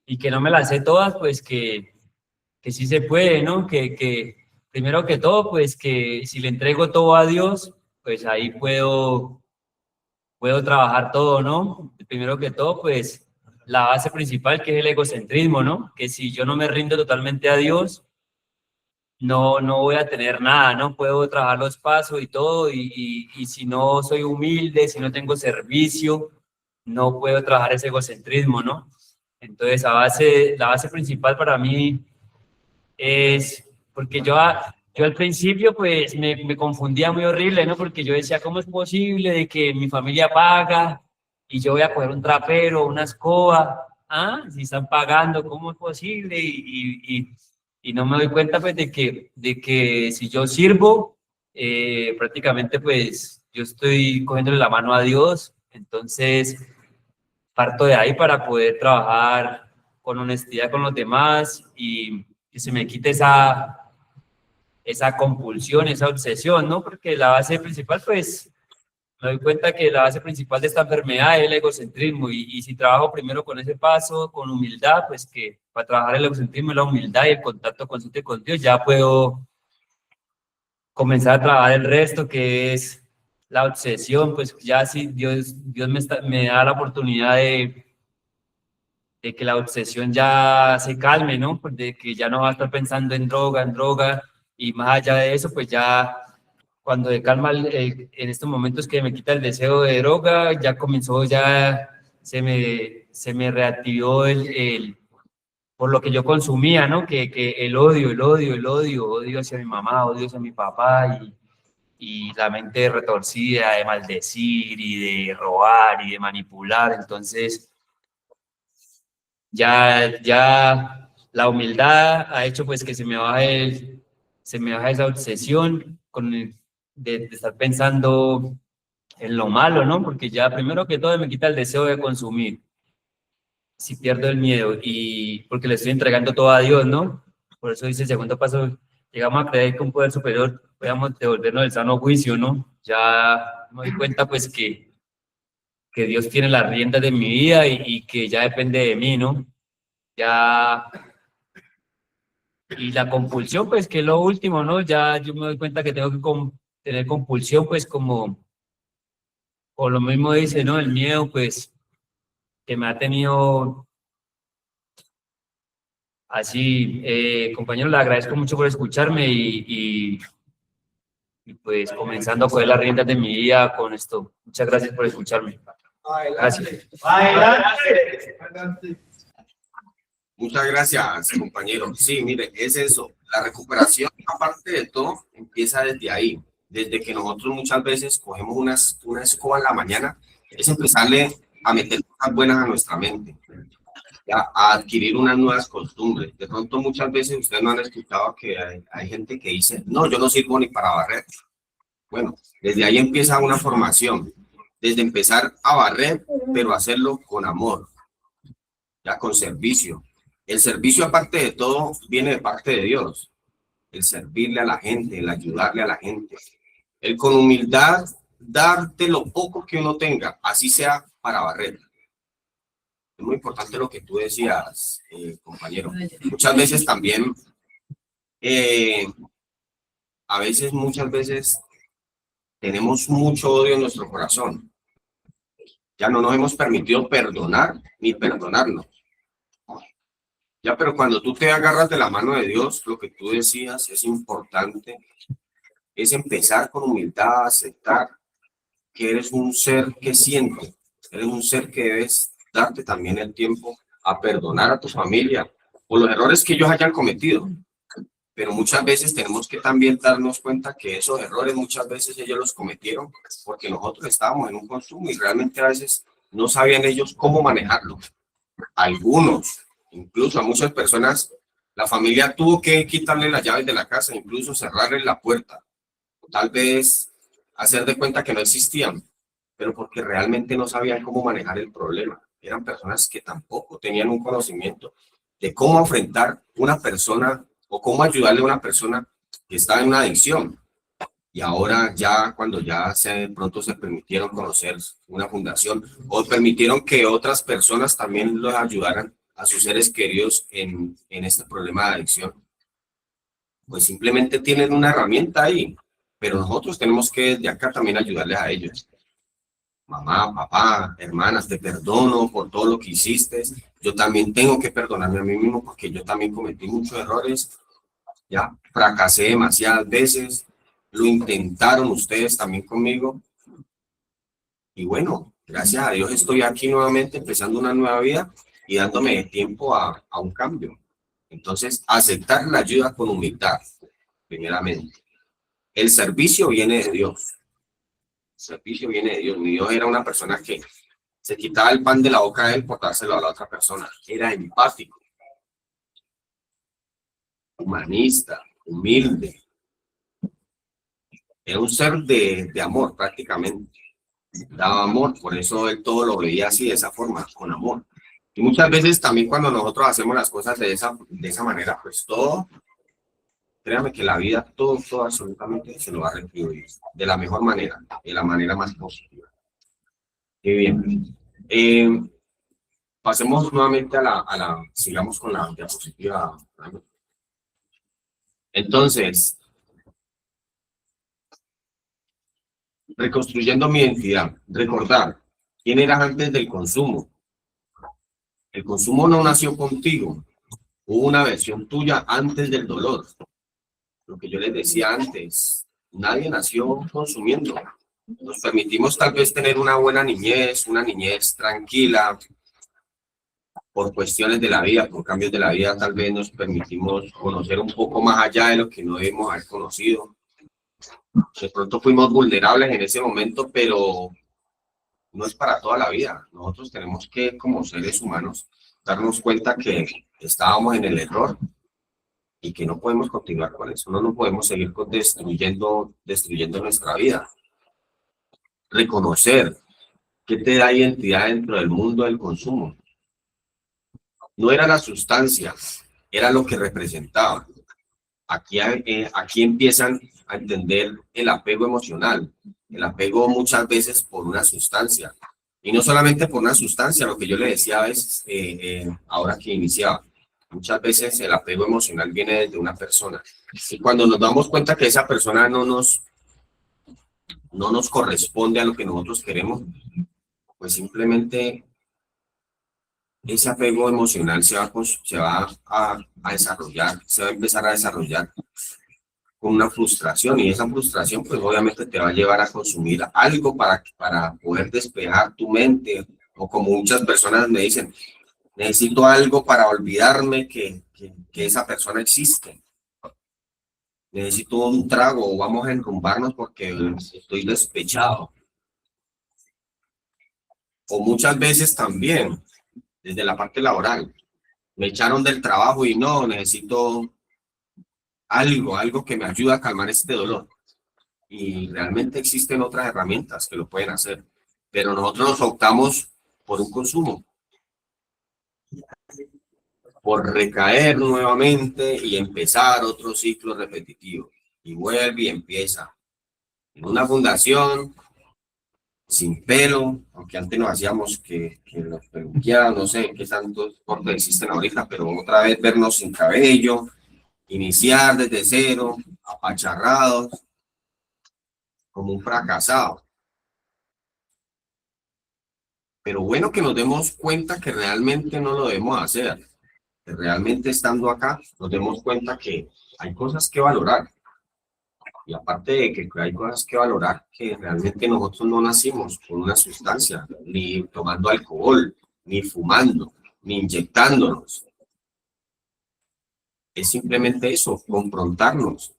y que no me las sé todas, pues, que sí se puede, ¿no? Que primero que todo, pues, que si le entrego todo a Dios, pues, ahí puedo trabajar todo, ¿no? Primero que todo, pues, la base principal que es el egocentrismo, ¿no? Que si yo no me rindo totalmente a Dios, no voy a tener nada, ¿no? Puedo trabajar los pasos y todo, y si no soy humilde, si no tengo servicio, no puedo trabajar ese egocentrismo, ¿no? Entonces, la base principal para mí es, porque yo al principio, pues, me confundía muy horrible, ¿no? Porque yo decía, ¿cómo es posible de que mi familia paga y yo voy a coger un trapero, una escoba? ¿Ah? Si están pagando, ¿cómo es posible? Y no me doy cuenta, pues, de que si yo sirvo, prácticamente, pues, yo estoy cogiéndole la mano a Dios. Entonces, parto de ahí para poder trabajar con honestidad con los demás y que se me quite esa compulsión, esa obsesión, ¿no? Porque la base principal, pues, me doy cuenta que la base principal de esta enfermedad es el egocentrismo y si trabajo primero con ese paso, con humildad, pues que para trabajar el egocentrismo y la humildad y el contacto consciente con Dios, ya puedo comenzar a trabajar el resto, que es la obsesión, pues ya si Dios me da la oportunidad de que la obsesión ya se calme, ¿no? Pues de que ya no va a estar pensando en droga, y más allá de eso, pues ya cuando de calma, en estos momentos que me quita el deseo de droga, ya comenzó, ya se me reactivó por lo que yo consumía, ¿no? Que el odio hacia mi mamá, odio hacia mi papá y la mente retorcida de maldecir y de robar y de manipular. Entonces, ya la humildad ha hecho pues que se me baje esa obsesión de estar pensando en lo malo, ¿no? Porque ya primero que todo me quita el deseo de consumir. Si pierdo el miedo y porque le estoy entregando todo a Dios, ¿no? Por eso dice el segundo paso, llegamos a creer que un poder superior podamos devolvernos del sano juicio, ¿no? Ya me doy cuenta pues que Dios tiene las riendas de mi vida y que ya depende de mí, ¿no? Ya, y la compulsión, pues que es lo último, ¿no? Ya yo me doy cuenta que tengo que tener compulsión, pues como lo mismo dice, ¿no? El miedo, pues, que me ha tenido así. Compañero, le agradezco mucho por escucharme y pues comenzando a coger las riendas de mi vida con esto. Muchas gracias por escucharme. Gracias. Muchas gracias, compañero. Sí, mire, es eso. La recuperación, aparte de todo, empieza desde ahí. Desde que nosotros muchas veces cogemos una escoba en la mañana, es empezarle a meter cosas buenas a nuestra mente, ya, a adquirir unas nuevas costumbres. De pronto, muchas veces ustedes no han escuchado que hay gente que dice, no, yo no sirvo ni para barrer. Bueno, desde ahí empieza una formación. Desde empezar a barrer, pero hacerlo con amor, ya con servicio. El servicio, aparte de todo, viene de parte de Dios. El servirle a la gente, el ayudarle a la gente. El con humildad darte lo poco que uno tenga, así sea para barrer. Es muy importante lo que tú decías, compañero. Muchas veces también, muchas veces tenemos mucho odio en nuestro corazón. Ya no nos hemos permitido perdonar ni perdonarnos. Ya, pero cuando tú te agarras de la mano de Dios, lo que tú decías es importante, es empezar con humildad a aceptar que eres un ser que siente, eres un ser que debes darte también el tiempo a perdonar a tu familia por los errores que ellos hayan cometido. Pero muchas veces tenemos que también darnos cuenta que esos errores muchas veces ellos los cometieron porque nosotros estábamos en un consumo y realmente a veces no sabían ellos cómo manejarlo. Algunos, incluso a muchas personas, la familia tuvo que quitarle las llaves de la casa, incluso cerrarle la puerta, tal vez hacer de cuenta que no existían, pero porque realmente no sabían cómo manejar el problema. Eran personas que tampoco tenían un conocimiento de cómo enfrentar una persona o cómo ayudarle a una persona que está en una adicción. Y ahora ya cuando ya de pronto se permitieron conocer una fundación o permitieron que otras personas también los ayudaran a sus seres queridos en este problema de adicción, pues simplemente tienen una herramienta ahí, pero nosotros tenemos que desde acá también ayudarles a ellos. Mamá, papá, hermanas, te perdono por todo lo que hiciste. Yo también tengo que perdonarme a mí mismo porque yo también cometí muchos errores. Ya fracasé demasiadas veces. Lo intentaron ustedes también conmigo. Y bueno, gracias a Dios estoy aquí nuevamente empezando una nueva vida y dándome tiempo a un cambio. Entonces, aceptar la ayuda con humildad, primeramente. El servicio viene de Dios. El servicio viene de Dios. Mi Dios era una persona que se quitaba el pan de la boca de él por dárselo a la otra persona. Era empático, humanista, humilde. Era un ser de amor prácticamente. Daba amor, por eso él todo lo veía así, de esa forma, con amor. Y muchas veces también cuando nosotros hacemos las cosas de esa manera, pues todo, créame que la vida, todo absolutamente se lo va a retribuir de la mejor manera, de la manera más positiva. Qué bien. Pasemos nuevamente sigamos con la diapositiva. Entonces, reconstruyendo mi identidad, recordar quién eras antes del consumo. El consumo no nació contigo, hubo una versión tuya antes del dolor. Lo que yo les decía antes, nadie nació consumiendo. Nos permitimos tal vez tener una buena niñez, una niñez tranquila, por cuestiones de la vida, por cambios de la vida, tal vez nos permitimos conocer un poco más allá de lo que no debemos haber conocido. De pronto fuimos vulnerables en ese momento, pero no es para toda la vida. Nosotros tenemos que, como seres humanos, darnos cuenta que estábamos en el error y que no podemos continuar con eso. No podemos seguir destruyendo nuestra vida. Reconocer qué te da identidad dentro del mundo del consumo. No era la sustancia, era lo que representaba. Aquí empiezan a entender el apego emocional, el apego muchas veces por una sustancia. Y no solamente por una sustancia, lo que yo le decía a veces, ahora que iniciaba, muchas veces el apego emocional viene desde una persona. Y cuando nos damos cuenta que esa persona no nos corresponde a lo que nosotros queremos, pues simplemente ese apego emocional se va a desarrollar, se va a empezar a desarrollar con una frustración, y esa frustración pues obviamente te va a llevar a consumir algo para poder despejar tu mente, o como muchas personas me dicen, necesito algo para olvidarme que esa persona existe. Necesito un trago o vamos a enrumbarnos porque estoy despechado. O muchas veces también, desde la parte laboral, me echaron del trabajo y no, necesito algo que me ayude a calmar este dolor. Y realmente existen otras herramientas que lo pueden hacer, pero nosotros nos optamos por un consumo, por recaer nuevamente y empezar otro ciclo repetitivo. Y vuelve y empieza. En una fundación, sin pelo, aunque antes nos hacíamos que los peluqueaban, no sé qué tantos cortes existen ahorita, pero otra vez vernos sin cabello, iniciar desde cero, apacharrados, como un fracasado. Pero bueno que nos demos cuenta que realmente no lo debemos hacer, que realmente estando acá nos demos cuenta que hay cosas que valorar. Y aparte de que hay cosas que valorar, que realmente nosotros no nacimos con una sustancia, ni tomando alcohol, ni fumando, ni inyectándonos. Es simplemente eso, confrontarnos.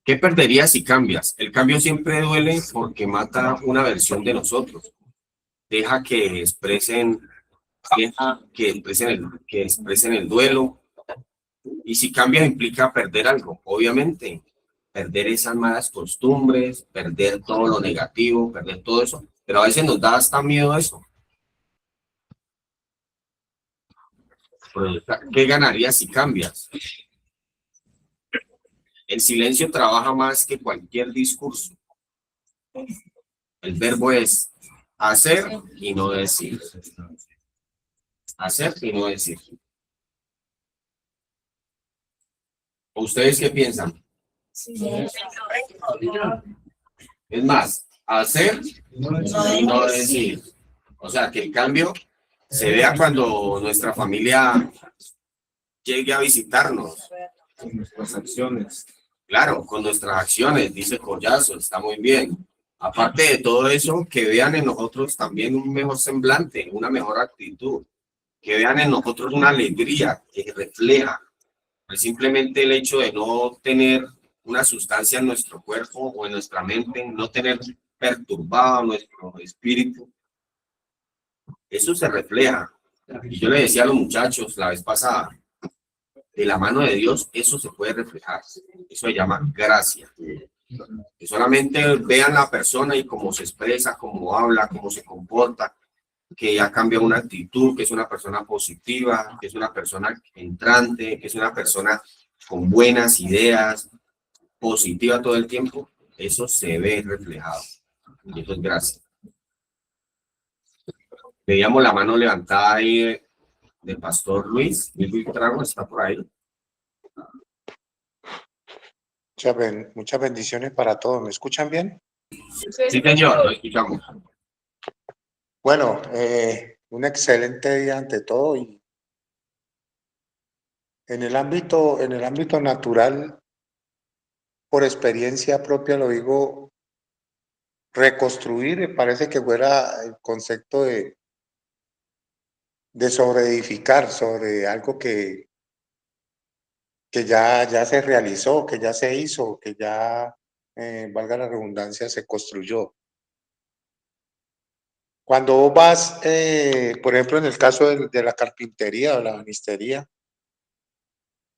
¿Qué perderías si cambias? El cambio siempre duele porque mata una versión de nosotros. Deja que expresen el duelo. Y si cambias implica perder algo, obviamente. Perder esas malas costumbres, perder todo lo negativo, perder todo eso. Pero a veces nos da hasta miedo eso. ¿Qué ganarías si cambias? El silencio trabaja más que cualquier discurso. El verbo es hacer y no decir. Hacer y no decir. ¿Ustedes qué piensan? Es más, hacer y no decir. O sea, que el cambio se vea cuando nuestra familia llegue a visitarnos. Con nuestras acciones. Claro, con nuestras acciones, dice Collazo, está muy bien. Aparte de todo eso, que vean en nosotros también un mejor semblante, una mejor actitud. Que vean en nosotros una alegría que refleja. Pues simplemente el hecho de no tener una sustancia en nuestro cuerpo o en nuestra mente, no tener perturbado nuestro espíritu, eso se refleja. Y yo le decía a los muchachos la vez pasada, de la mano de Dios eso se puede reflejar. Eso se llama gracia. Que solamente vean la persona y cómo se expresa, cómo habla, cómo se comporta, que ya cambia una actitud, que es una persona positiva, que es una persona entrante, que es una persona con buenas ideas, positiva todo el tiempo. Eso se ve reflejado. Y eso es gracia. Veíamos la mano levantada ahí de Pastor Luis. Luis Trago está por ahí. Muchas bendiciones para todos. ¿Me escuchan bien? Sí, señor, lo escuchamos. Bueno, un excelente día ante todo. Y en el ámbito natural por experiencia propia lo digo, reconstruir, me parece que fuera el concepto de sobreedificar sobre algo que ya se realizó, que ya se hizo, que ya, valga la redundancia, se construyó. Cuando vos vas, por ejemplo, en el caso de la carpintería o la banistería,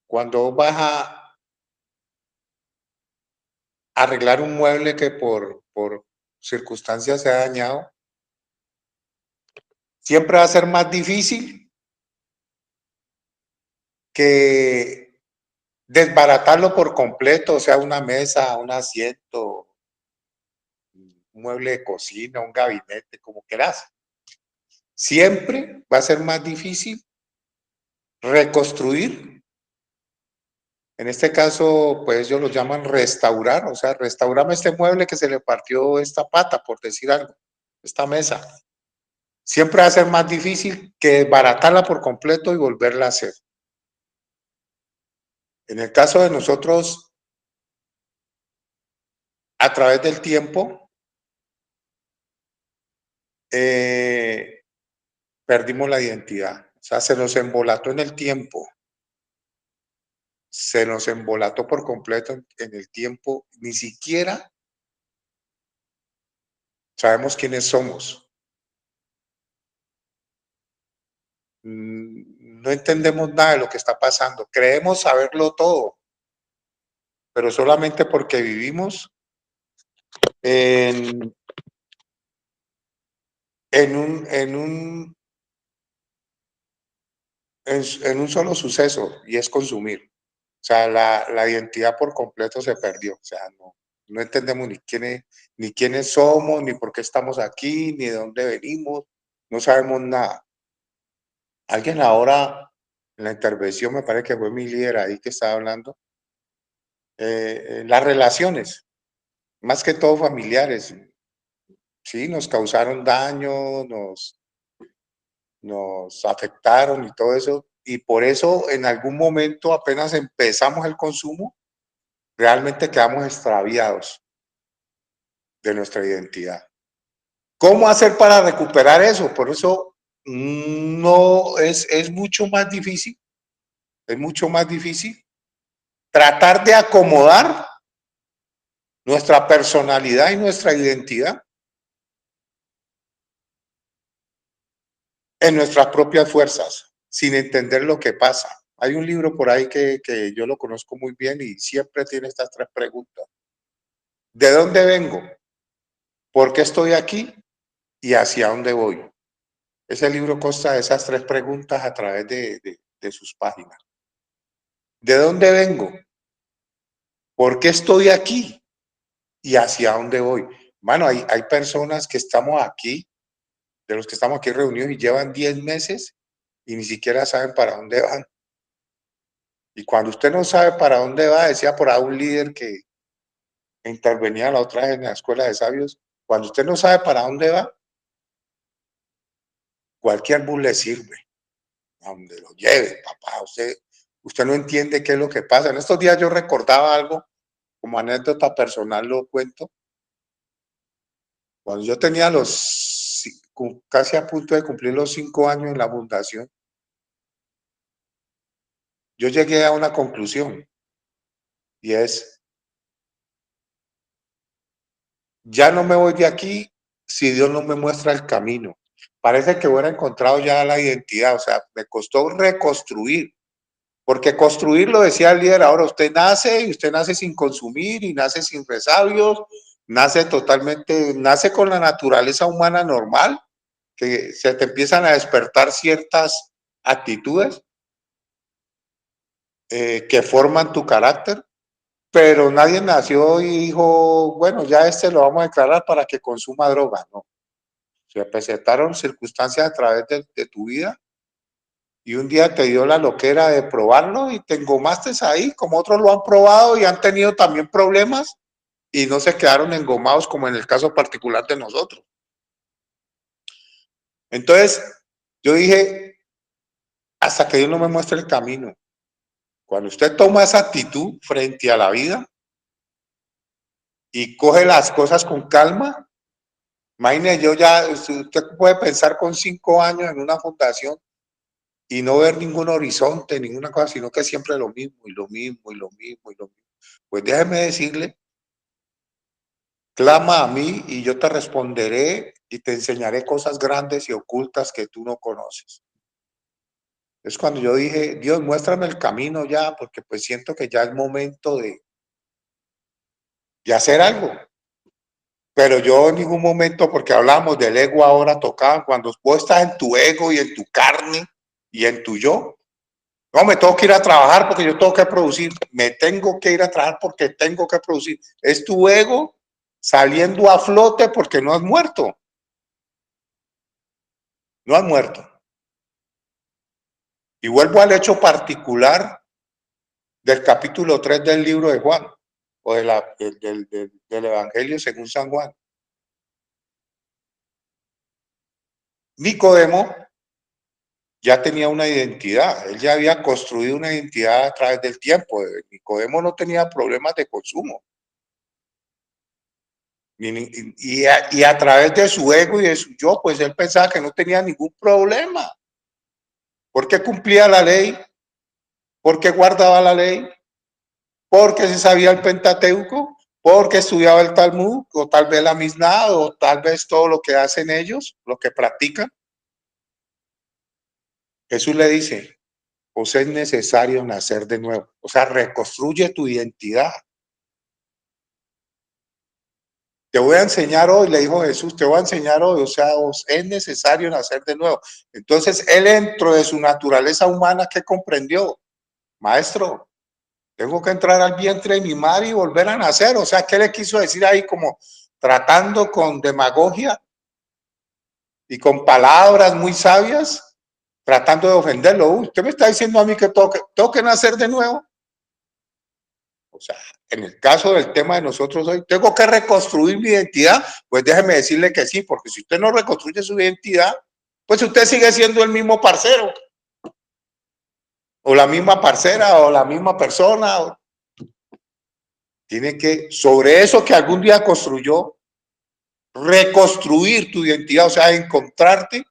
cuando vos vas a arreglar un mueble que por circunstancias se ha dañado, siempre va a ser más difícil que desbaratarlo por completo, o sea, una mesa, un asiento, un mueble de cocina, un gabinete, como quieras. Siempre va a ser más difícil reconstruir. En este caso, pues ellos lo llaman restaurar, o sea, restaurame este mueble que se le partió esta pata, por decir algo, esta mesa. Siempre va a ser más difícil que desbaratarla por completo y volverla a hacer. En el caso de nosotros, a través del tiempo, perdimos la identidad. O sea, se nos embolató en el tiempo. Se nos embolató por completo en el tiempo. Ni siquiera sabemos quiénes somos. No entendemos nada de lo que está pasando. Creemos saberlo todo, pero solamente porque vivimos en un solo suceso, y es consumir. O sea, la identidad por completo se perdió. O sea, no entendemos ni quiénes somos, ni por qué estamos aquí, ni de dónde venimos. No sabemos nada. Alguien ahora, en la intervención, me parece que fue mi líder ahí que estaba hablando, las relaciones, más que todo familiares, sí, nos causaron daño, nos afectaron y todo eso, y por eso en algún momento apenas empezamos el consumo, realmente quedamos extraviados de nuestra identidad. ¿Cómo hacer para recuperar eso? Por eso no es mucho más difícil, tratar de acomodar nuestra personalidad y nuestra identidad en nuestras propias fuerzas, sin entender lo que pasa. Hay un libro por ahí que yo lo conozco muy bien y siempre tiene estas 3 preguntas. ¿De dónde vengo? ¿Por qué estoy aquí? ¿Y hacia dónde voy? Ese libro consta de esas 3 preguntas a través de sus páginas. ¿De dónde vengo? ¿Por qué estoy aquí? ¿Y hacia dónde voy? Mano, hay personas que estamos aquí, de los que estamos aquí reunidos y llevan 10 meses y ni siquiera saben para dónde van. Y cuando usted no sabe para dónde va, decía por ahí un líder que intervenía la otra vez en la escuela de sabios, cuando usted no sabe para dónde va, cualquier bus le sirve, a donde lo lleve, papá. Usted no entiende qué es lo que pasa. En estos días yo recordaba algo, como anécdota personal lo cuento. Cuando yo tenía casi a punto de cumplir los 5 años en la fundación, yo llegué a una conclusión y es, ya no me voy de aquí si Dios no me muestra el camino. Parece que hubiera encontrado ya la identidad, o sea, me costó reconstruir, porque construir, lo decía el líder, ahora usted nace y usted nace sin consumir y nace sin resabios, nace con la naturaleza humana normal, que se te empiezan a despertar ciertas actitudes que forman tu carácter, pero nadie nació y dijo, bueno, ya lo vamos a declarar para que consuma droga, no. Se presentaron circunstancias a través de tu vida y un día te dio la loquera de probarlo y te engomaste ahí, como otros lo han probado y han tenido también problemas y no se quedaron engomados como en el caso particular de nosotros. Entonces, yo dije, hasta que Dios no me muestre el camino. Cuando usted toma esa actitud frente a la vida, y coge las cosas con calma. Imagínese, usted puede pensar con 5 años en una fundación y no ver ningún horizonte, ninguna cosa, sino que siempre lo mismo y lo mismo y lo mismo y lo mismo. Pues déjeme decirle, clama a mí y yo te responderé y te enseñaré cosas grandes y ocultas que tú no conoces. Es cuando yo dije, Dios, muéstrame el camino ya, porque pues siento que ya es momento de hacer algo. Pero yo en ningún momento, porque hablamos del ego ahora tocado, cuando vos estás en tu ego y en tu carne y en tu yo, no, me tengo que ir a trabajar porque yo tengo que producir, me tengo que ir a trabajar porque tengo que producir. Es tu ego saliendo a flote porque no has muerto. No has muerto. Y vuelvo al hecho particular del capítulo 3 del libro de Juan, o del Evangelio según San Juan. Nicodemo ya tenía una identidad, él ya había construido una identidad a través del tiempo. Nicodemo no tenía problemas de consumo. Y a través de su ego y de su yo, pues él pensaba que no tenía ningún problema. Porque cumplía la ley, porque guardaba la ley, porque se sabía el Pentateuco, porque estudiaba el Talmud, o tal vez la Misná, o tal vez todo lo que hacen ellos, lo que practican. Jesús le dice, os es necesario nacer de nuevo. O sea, reconstruye tu identidad. Te voy a enseñar hoy, le dijo Jesús, te voy a enseñar hoy, o sea, os es necesario nacer de nuevo. Entonces, él dentro de su naturaleza humana, ¿qué comprendió? Maestro, tengo que entrar al vientre de mi madre y volver a nacer. O sea, ¿qué le quiso decir ahí? Como tratando con demagogia y con palabras muy sabias, tratando de ofenderlo. ¿Usted me está diciendo a mí que tengo que nacer de nuevo? O sea, en el caso del tema de nosotros hoy, ¿tengo que reconstruir mi identidad? Pues déjeme decirle que sí, porque si usted no reconstruye su identidad, pues usted sigue siendo el mismo parcero, o la misma parcera, o la misma persona. Tiene que, sobre eso que algún día construyó, reconstruir tu identidad, o sea, encontrarte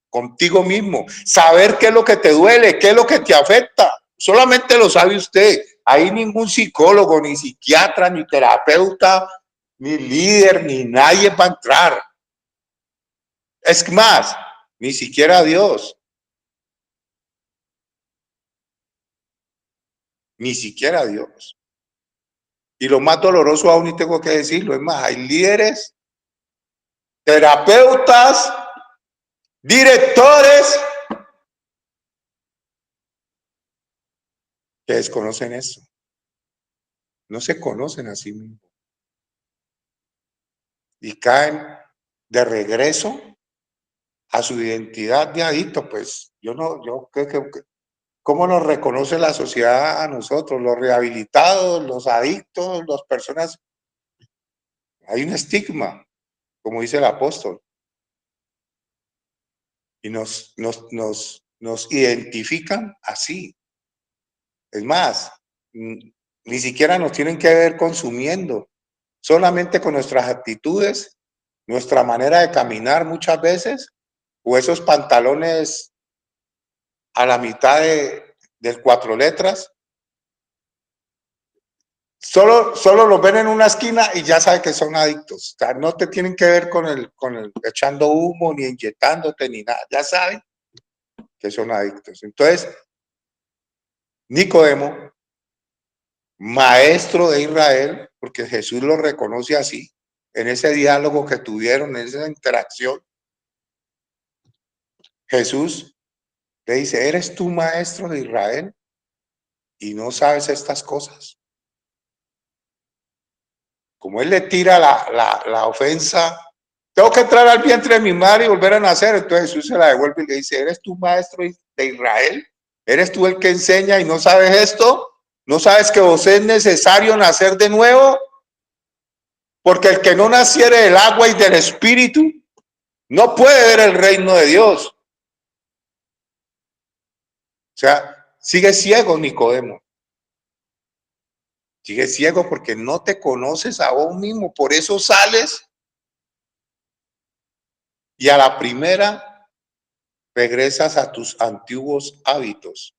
contigo mismo, saber qué es lo que te duele, qué es lo que te afecta. Solamente lo sabe usted. Ahí ningún psicólogo, ni psiquiatra, ni terapeuta, ni líder, ni nadie va a entrar. Es más, ni siquiera Dios. Ni siquiera Dios. Y lo más doloroso aún, y tengo que decirlo, es más, hay líderes, terapeutas, directores que desconocen eso. No se conocen a sí mismos. Y caen de regreso a su identidad de adicto. Pues yo creo que ¿cómo nos reconoce la sociedad a nosotros, los rehabilitados, los adictos, las personas? Hay un estigma, como dice el apóstol. Y nos identifican así. Es más, ni siquiera nos tienen que ver consumiendo, solamente con nuestras actitudes, nuestra manera de caminar muchas veces, o esos pantalones a la mitad del 4 letras. Solo los ven en una esquina y ya saben que son adictos. O sea, no te tienen que ver con el echando humo, ni inyectándote, ni nada. Ya saben que son adictos. Entonces, Nicodemo, maestro de Israel, porque Jesús lo reconoce así, en ese diálogo que tuvieron, en esa interacción, Jesús le dice, ¿eres tú maestro de Israel y no sabes estas cosas? Como él le tira la ofensa, tengo que entrar al vientre de mi madre y volver a nacer. Entonces Jesús se la devuelve y le dice, ¿eres tú maestro de Israel? ¿Eres tú el que enseña y no sabes esto? ¿No sabes que vos es necesario nacer de nuevo? Porque el que no naciere del agua y del espíritu no puede ver el reino de Dios. O sea, sigue ciego Nicodemo. Sigues ciego porque no te conoces a vos mismo. Por eso sales y a la primera regresas a tus antiguos hábitos.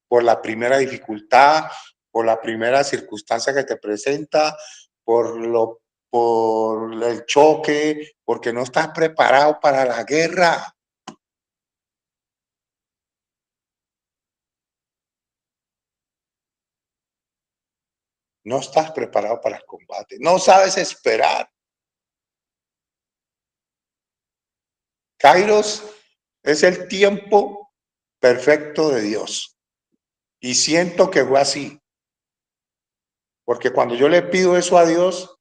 Por la primera dificultad, por la primera circunstancia que te presenta, por el choque, porque no estás preparado para la guerra. No estás preparado para el combate. No sabes esperar. Kairos es el tiempo perfecto de Dios. Y siento que fue así. Porque cuando yo le pido eso a Dios,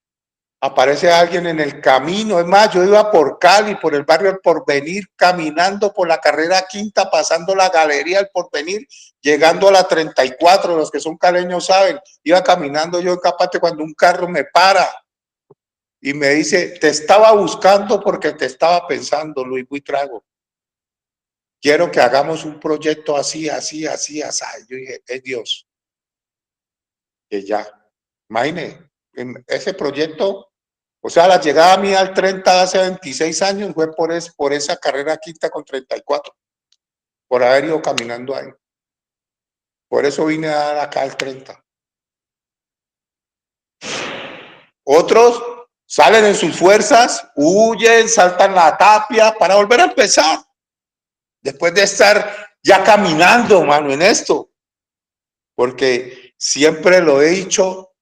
aparece alguien en el camino. Es más, yo iba por Cali, por el barrio El Porvenir, caminando por la carrera quinta, pasando la galería El Porvenir, llegando a la 34, los que son caleños saben. Iba caminando yo en Capate cuando un carro me para y me dice, te estaba buscando porque te estaba pensando, Luis Buitrago. Quiero que hagamos un proyecto así, así, así, así. Yo dije, es Dios. Que ya. Imagine, en ese proyecto, o sea, la llegada mía al 30 hace 26 años fue por esa carrera quinta con 34, por haber ido caminando ahí. Por eso vine a dar acá al 30. Otros salen en sus fuerzas, huyen, saltan la tapia para volver a empezar. Después de estar ya caminando, mano, en esto. Porque siempre lo he dicho,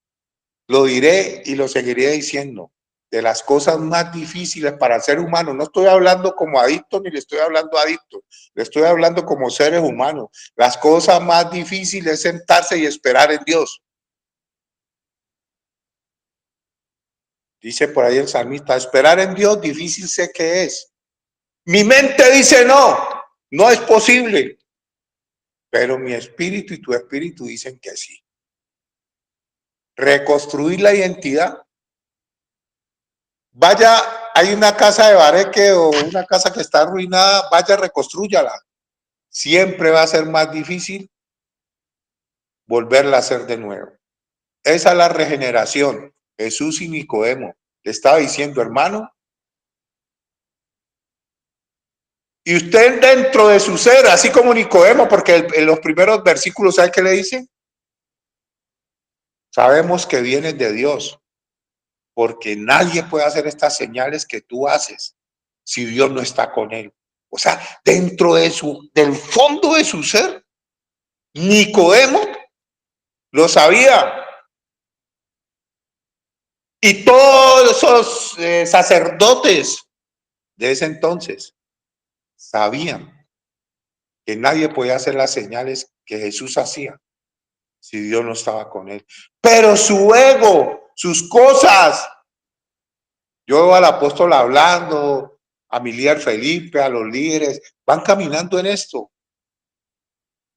lo diré y lo seguiré diciendo. De las cosas más difíciles para el ser humano, no estoy hablando como adicto ni le estoy hablando a adicto, le estoy hablando como seres humanos. Las cosas más difíciles es sentarse y esperar en Dios. Dice por ahí el salmista, esperar en Dios difícil sé que es. Mi mente dice no, no es posible. Pero mi espíritu y tu espíritu dicen que sí. Reconstruir la identidad. Vaya, hay una casa de bareque o una casa que está arruinada, vaya, reconstrúyala. Siempre va a ser más difícil volverla a hacer de nuevo. Esa es la regeneración. Jesús y Nicodemo le estaba diciendo, hermano, y usted dentro de su ser, así como Nicodemo, porque en los primeros versículos, ¿sabe qué le dice? Sabemos que vienes de Dios, porque nadie puede hacer estas señales que tú haces si Dios no está con él. O sea, dentro de del fondo de su ser, Nicodemo lo sabía. Y todos esos sacerdotes de ese entonces sabían que nadie podía hacer las señales que Jesús hacía si Dios no estaba con él. Pero su ego, sus cosas. Yo veo al apóstol hablando, a mi líder Felipe, a los líderes, van caminando en esto.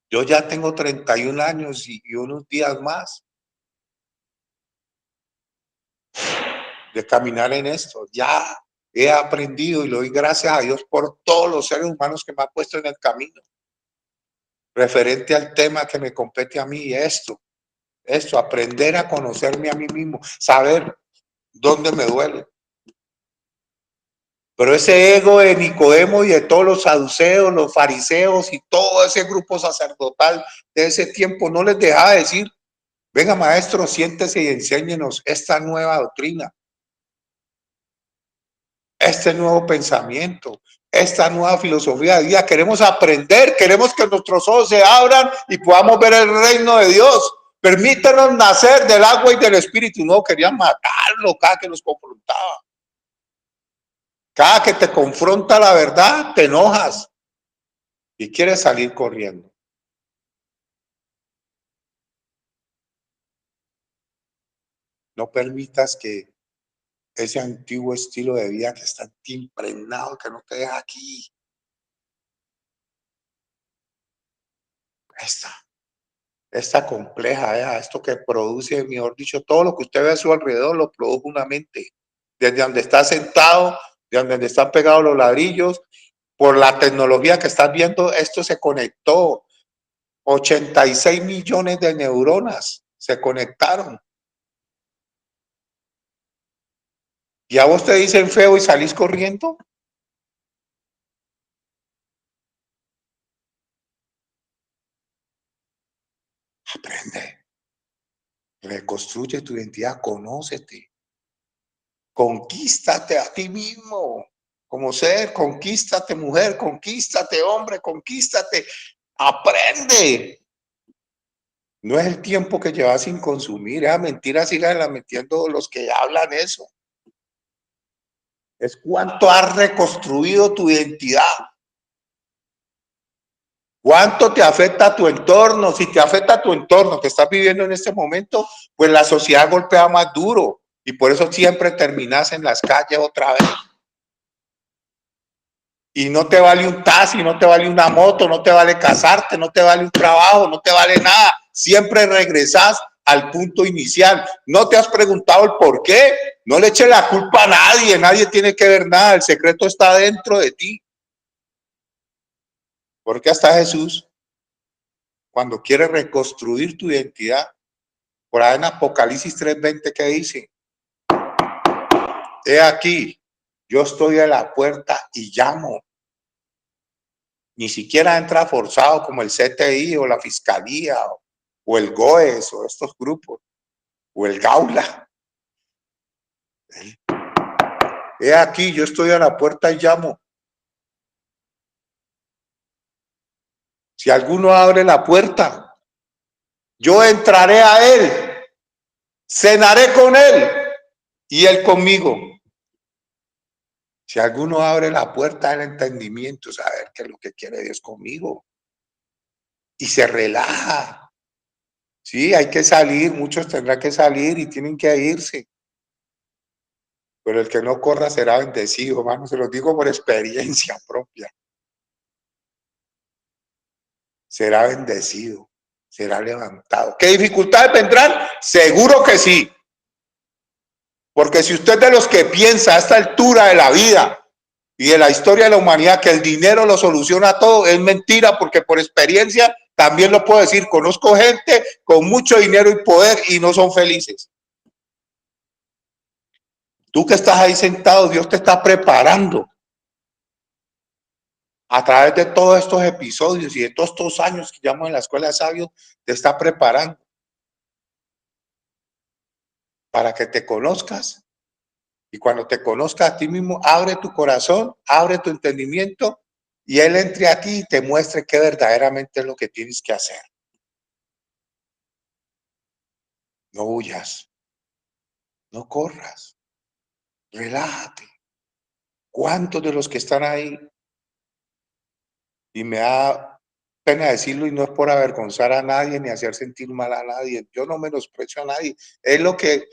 Yo ya tengo 31 años y unos días más de caminar en esto. Ya he aprendido y le doy gracias a Dios por todos los seres humanos que me ha puesto en el camino. Referente al tema que me compete a mí, esto, aprender a conocerme a mí mismo, saber dónde me duele. Pero ese ego de Nicodemo y de todos los saduceos, los fariseos y todo ese grupo sacerdotal de ese tiempo no les dejaba decir, venga maestro, siéntese y enséñenos esta nueva doctrina, este nuevo pensamiento, esta nueva filosofía de vida. Queremos aprender, queremos que nuestros ojos se abran y podamos ver el reino de Dios. Permítanos nacer del agua y del espíritu. No, querían matarlo cada que nos confrontaba. Cada que te confronta la verdad, te enojas y quieres salir corriendo. No permitas que ese antiguo estilo de vida que está impregnado, que no te deja aquí. Esta compleja, esto que produce, mejor dicho, todo lo que usted ve a su alrededor lo produjo una mente. Desde donde está sentado, de donde están pegados los ladrillos, por la tecnología que estás viendo, esto se conectó. 86 millones de neuronas se conectaron. ¿Y a vos te dicen feo y salís corriendo? Aprende. Reconstruye tu identidad, conócete. Conquístate a ti mismo como ser, conquístate mujer, conquístate hombre, conquístate. Aprende. No es el tiempo que llevas sin consumir. Esa mentira sigan metiendo los que hablan eso. Es cuánto has reconstruido tu identidad. ¿Cuánto te afecta tu entorno? Si te afecta tu entorno que estás viviendo en este momento, pues la sociedad golpea más duro y por eso siempre terminas en las calles otra vez. Y no te vale un taxi, no te vale una moto, no te vale casarte, no te vale un trabajo, no te vale nada. Siempre regresas al punto inicial. No te has preguntado el por qué. No le eches la culpa a nadie, nadie tiene que ver nada. El secreto está dentro de ti. Porque hasta Jesús, cuando quiere reconstruir tu identidad, por ahí en Apocalipsis 3:20, ¿qué dice? He aquí, yo estoy a la puerta y llamo. Ni siquiera entra forzado como el CTI o la Fiscalía o el GOES o estos grupos o el Gaula. He aquí, yo estoy a la puerta y llamo. Si alguno abre la puerta, yo entraré a él, cenaré con él y él conmigo. Si alguno abre la puerta del entendimiento, saber qué es lo que quiere Dios conmigo. Y se relaja. Sí, hay que salir, muchos tendrán que salir y tienen que irse. Pero el que no corra será bendecido, hermano, se los digo por experiencia propia. Será bendecido, será levantado. ¿Qué dificultades vendrán? Seguro que sí. Porque si usted es de los que piensa a esta altura de la vida y de la historia de la humanidad que el dinero lo soluciona todo, es mentira, porque por experiencia también lo puedo decir. Conozco gente con mucho dinero y poder y no son felices. Tú que estás ahí sentado, Dios te está preparando a través de todos estos episodios y de todos estos años que llamo en la escuela de sabios, te está preparando para que te conozcas. Y cuando te conozcas a ti mismo, abre tu corazón, abre tu entendimiento y Él entre a ti y te muestre qué verdaderamente es lo que tienes que hacer. No huyas, no corras, relájate. ¿Cuántos de los que están ahí? Y me da pena decirlo y no es por avergonzar a nadie ni hacer sentir mal a nadie. Yo no menosprecio a nadie. Es lo que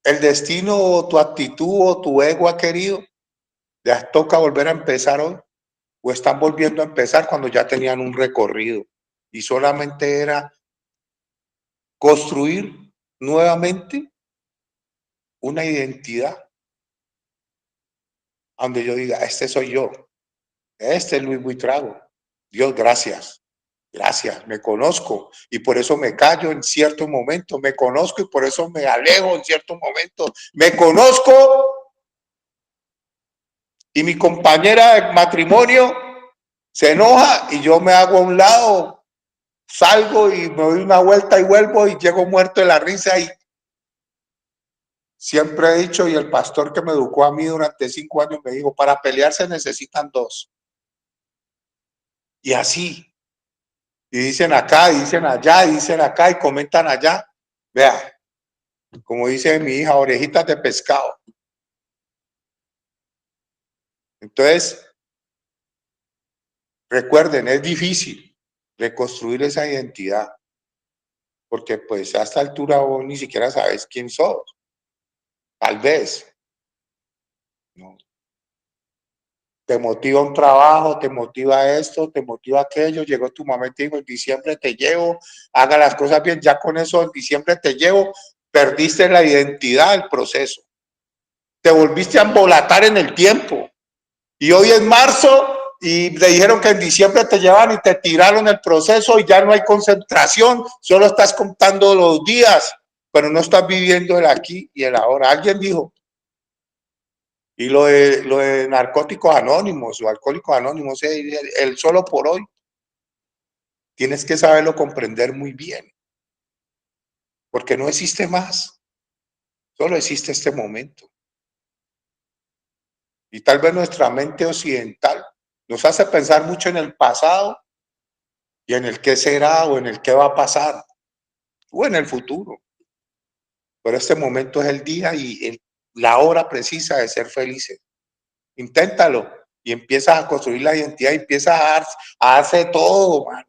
el destino o tu actitud o tu ego ha querido. Les toca volver a empezar hoy o están volviendo a empezar cuando ya tenían un recorrido y solamente era construir nuevamente una identidad donde yo diga, este soy yo, este es Luis Buitrago. Dios, gracias. Gracias, me conozco y por eso me callo en ciertos momentos, me conozco y por eso me alejo en ciertos momentos, me conozco y mi compañera de matrimonio se enoja y yo me hago a un lado, salgo y me doy una vuelta y vuelvo y llego muerto de la risa. Y siempre he dicho, y el pastor que me educó a mí durante 5 años me dijo, para pelear se necesitan 2. Y así. Y dicen acá, y dicen allá, y dicen acá, y comentan allá. Vea, como dice mi hija, orejitas de pescado. Entonces, recuerden, es difícil reconstruir esa identidad, porque pues a esta altura vos ni siquiera sabes quién sos. Tal vez. ¿No? Te motiva un trabajo, te motiva esto, te motiva aquello. Llegó tu mamá y te dijo, en diciembre te llevo, haga las cosas bien, ya con eso en diciembre te llevo. Perdiste la identidad del proceso. Te volviste a embolatar en el tiempo. Y hoy es marzo y le dijeron que en diciembre te llevan y te tiraron el proceso y ya no hay concentración, solo estás contando los días, pero no estás viviendo el aquí y el ahora. Alguien dijo, y lo de narcóticos anónimos o alcohólicos anónimos, el solo por hoy, tienes que saberlo comprender muy bien, porque no existe más, solo existe este momento. Y tal vez nuestra mente occidental nos hace pensar mucho en el pasado y en el qué será o en el qué va a pasar o en el futuro. Pero este momento es el día y la hora precisa de ser felices. Inténtalo y empiezas a construir la identidad y empiezas a hacer todo, man.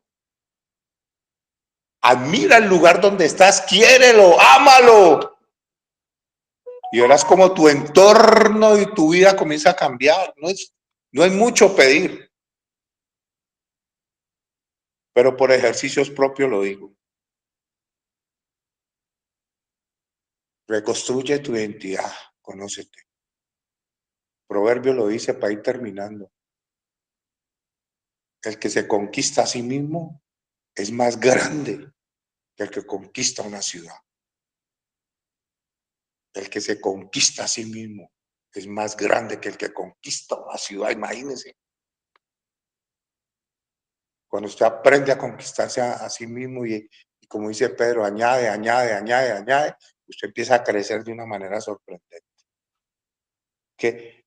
Admira el lugar donde estás, quiérelo, ámalo. Y verás como tu entorno y tu vida comienza a cambiar. No es mucho pedir, pero por ejercicios propios lo digo. Reconstruye tu identidad, conócete. Proverbio lo dice para ir terminando. El que se conquista a sí mismo es más grande que el que conquista una ciudad. El que se conquista a sí mismo es más grande que el que conquista una ciudad. Imagínense. Cuando usted aprende a conquistarse a sí mismo y como dice Pedro, añade, usted empieza a crecer de una manera sorprendente. Que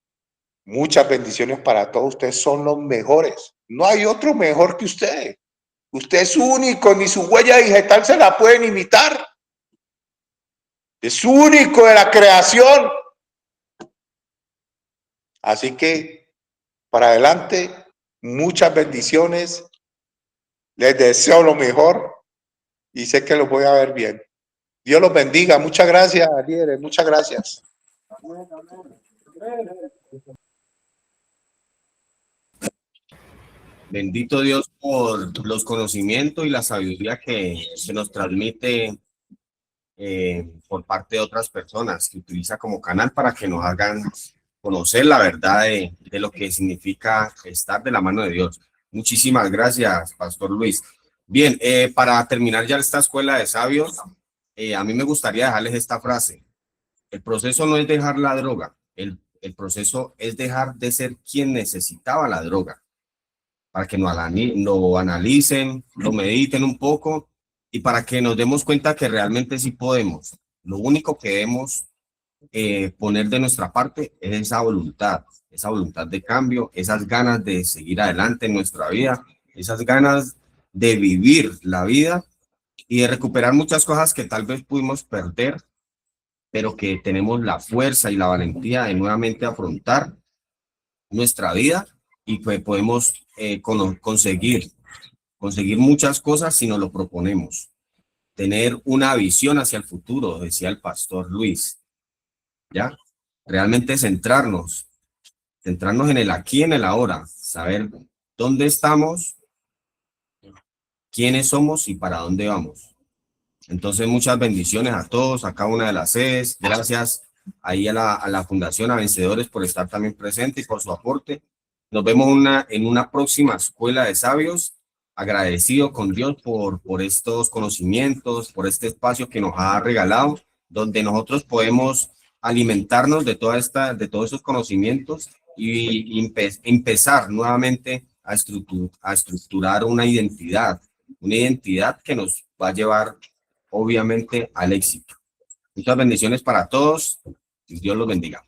muchas bendiciones para todos. Ustedes son los mejores. No hay otro mejor que usted. Usted es único, ni su huella digital se la pueden imitar. Es único de la creación. Así que, para adelante, muchas bendiciones. Les deseo lo mejor y sé que los voy a ver bien. Dios los bendiga. Muchas gracias, líderes. Muchas gracias. Bendito Dios por los conocimientos y la sabiduría que se nos transmite por parte de otras personas, que utiliza como canal para que nos hagan conocer la verdad de lo que significa estar de la mano de Dios. Muchísimas gracias, Pastor Luis. Bien, para terminar ya esta escuela de sabios, a mí me gustaría dejarles esta frase. El proceso no es dejar la droga, el proceso es dejar de ser quien necesitaba la droga, para que lo analicen, lo mediten un poco y para que nos demos cuenta que realmente sí podemos. Lo único que debemos poner de nuestra parte es esa voluntad de cambio, esas ganas de seguir adelante en nuestra vida, esas ganas de vivir la vida y de recuperar muchas cosas que tal vez pudimos perder, pero que tenemos la fuerza y la valentía de nuevamente afrontar nuestra vida y pues podemos conseguir muchas cosas si nos lo proponemos. Tener una visión hacia el futuro, decía el Pastor Luis. ¿Ya? Realmente centrarnos en el aquí y en el ahora, saber dónde estamos, quiénes somos y para dónde vamos. Entonces, muchas bendiciones a todos, a cada una de las sedes. Gracias ahí a la Fundación A Vencedores por estar también presente y por su aporte. Nos vemos en una próxima escuela de sabios. Agradecido con Dios por estos conocimientos, por este espacio que nos ha regalado, donde nosotros podemos alimentarnos de todos esos conocimientos y empezar nuevamente a estructurar una identidad que nos va a llevar obviamente al éxito. Muchas bendiciones para todos y Dios los bendiga.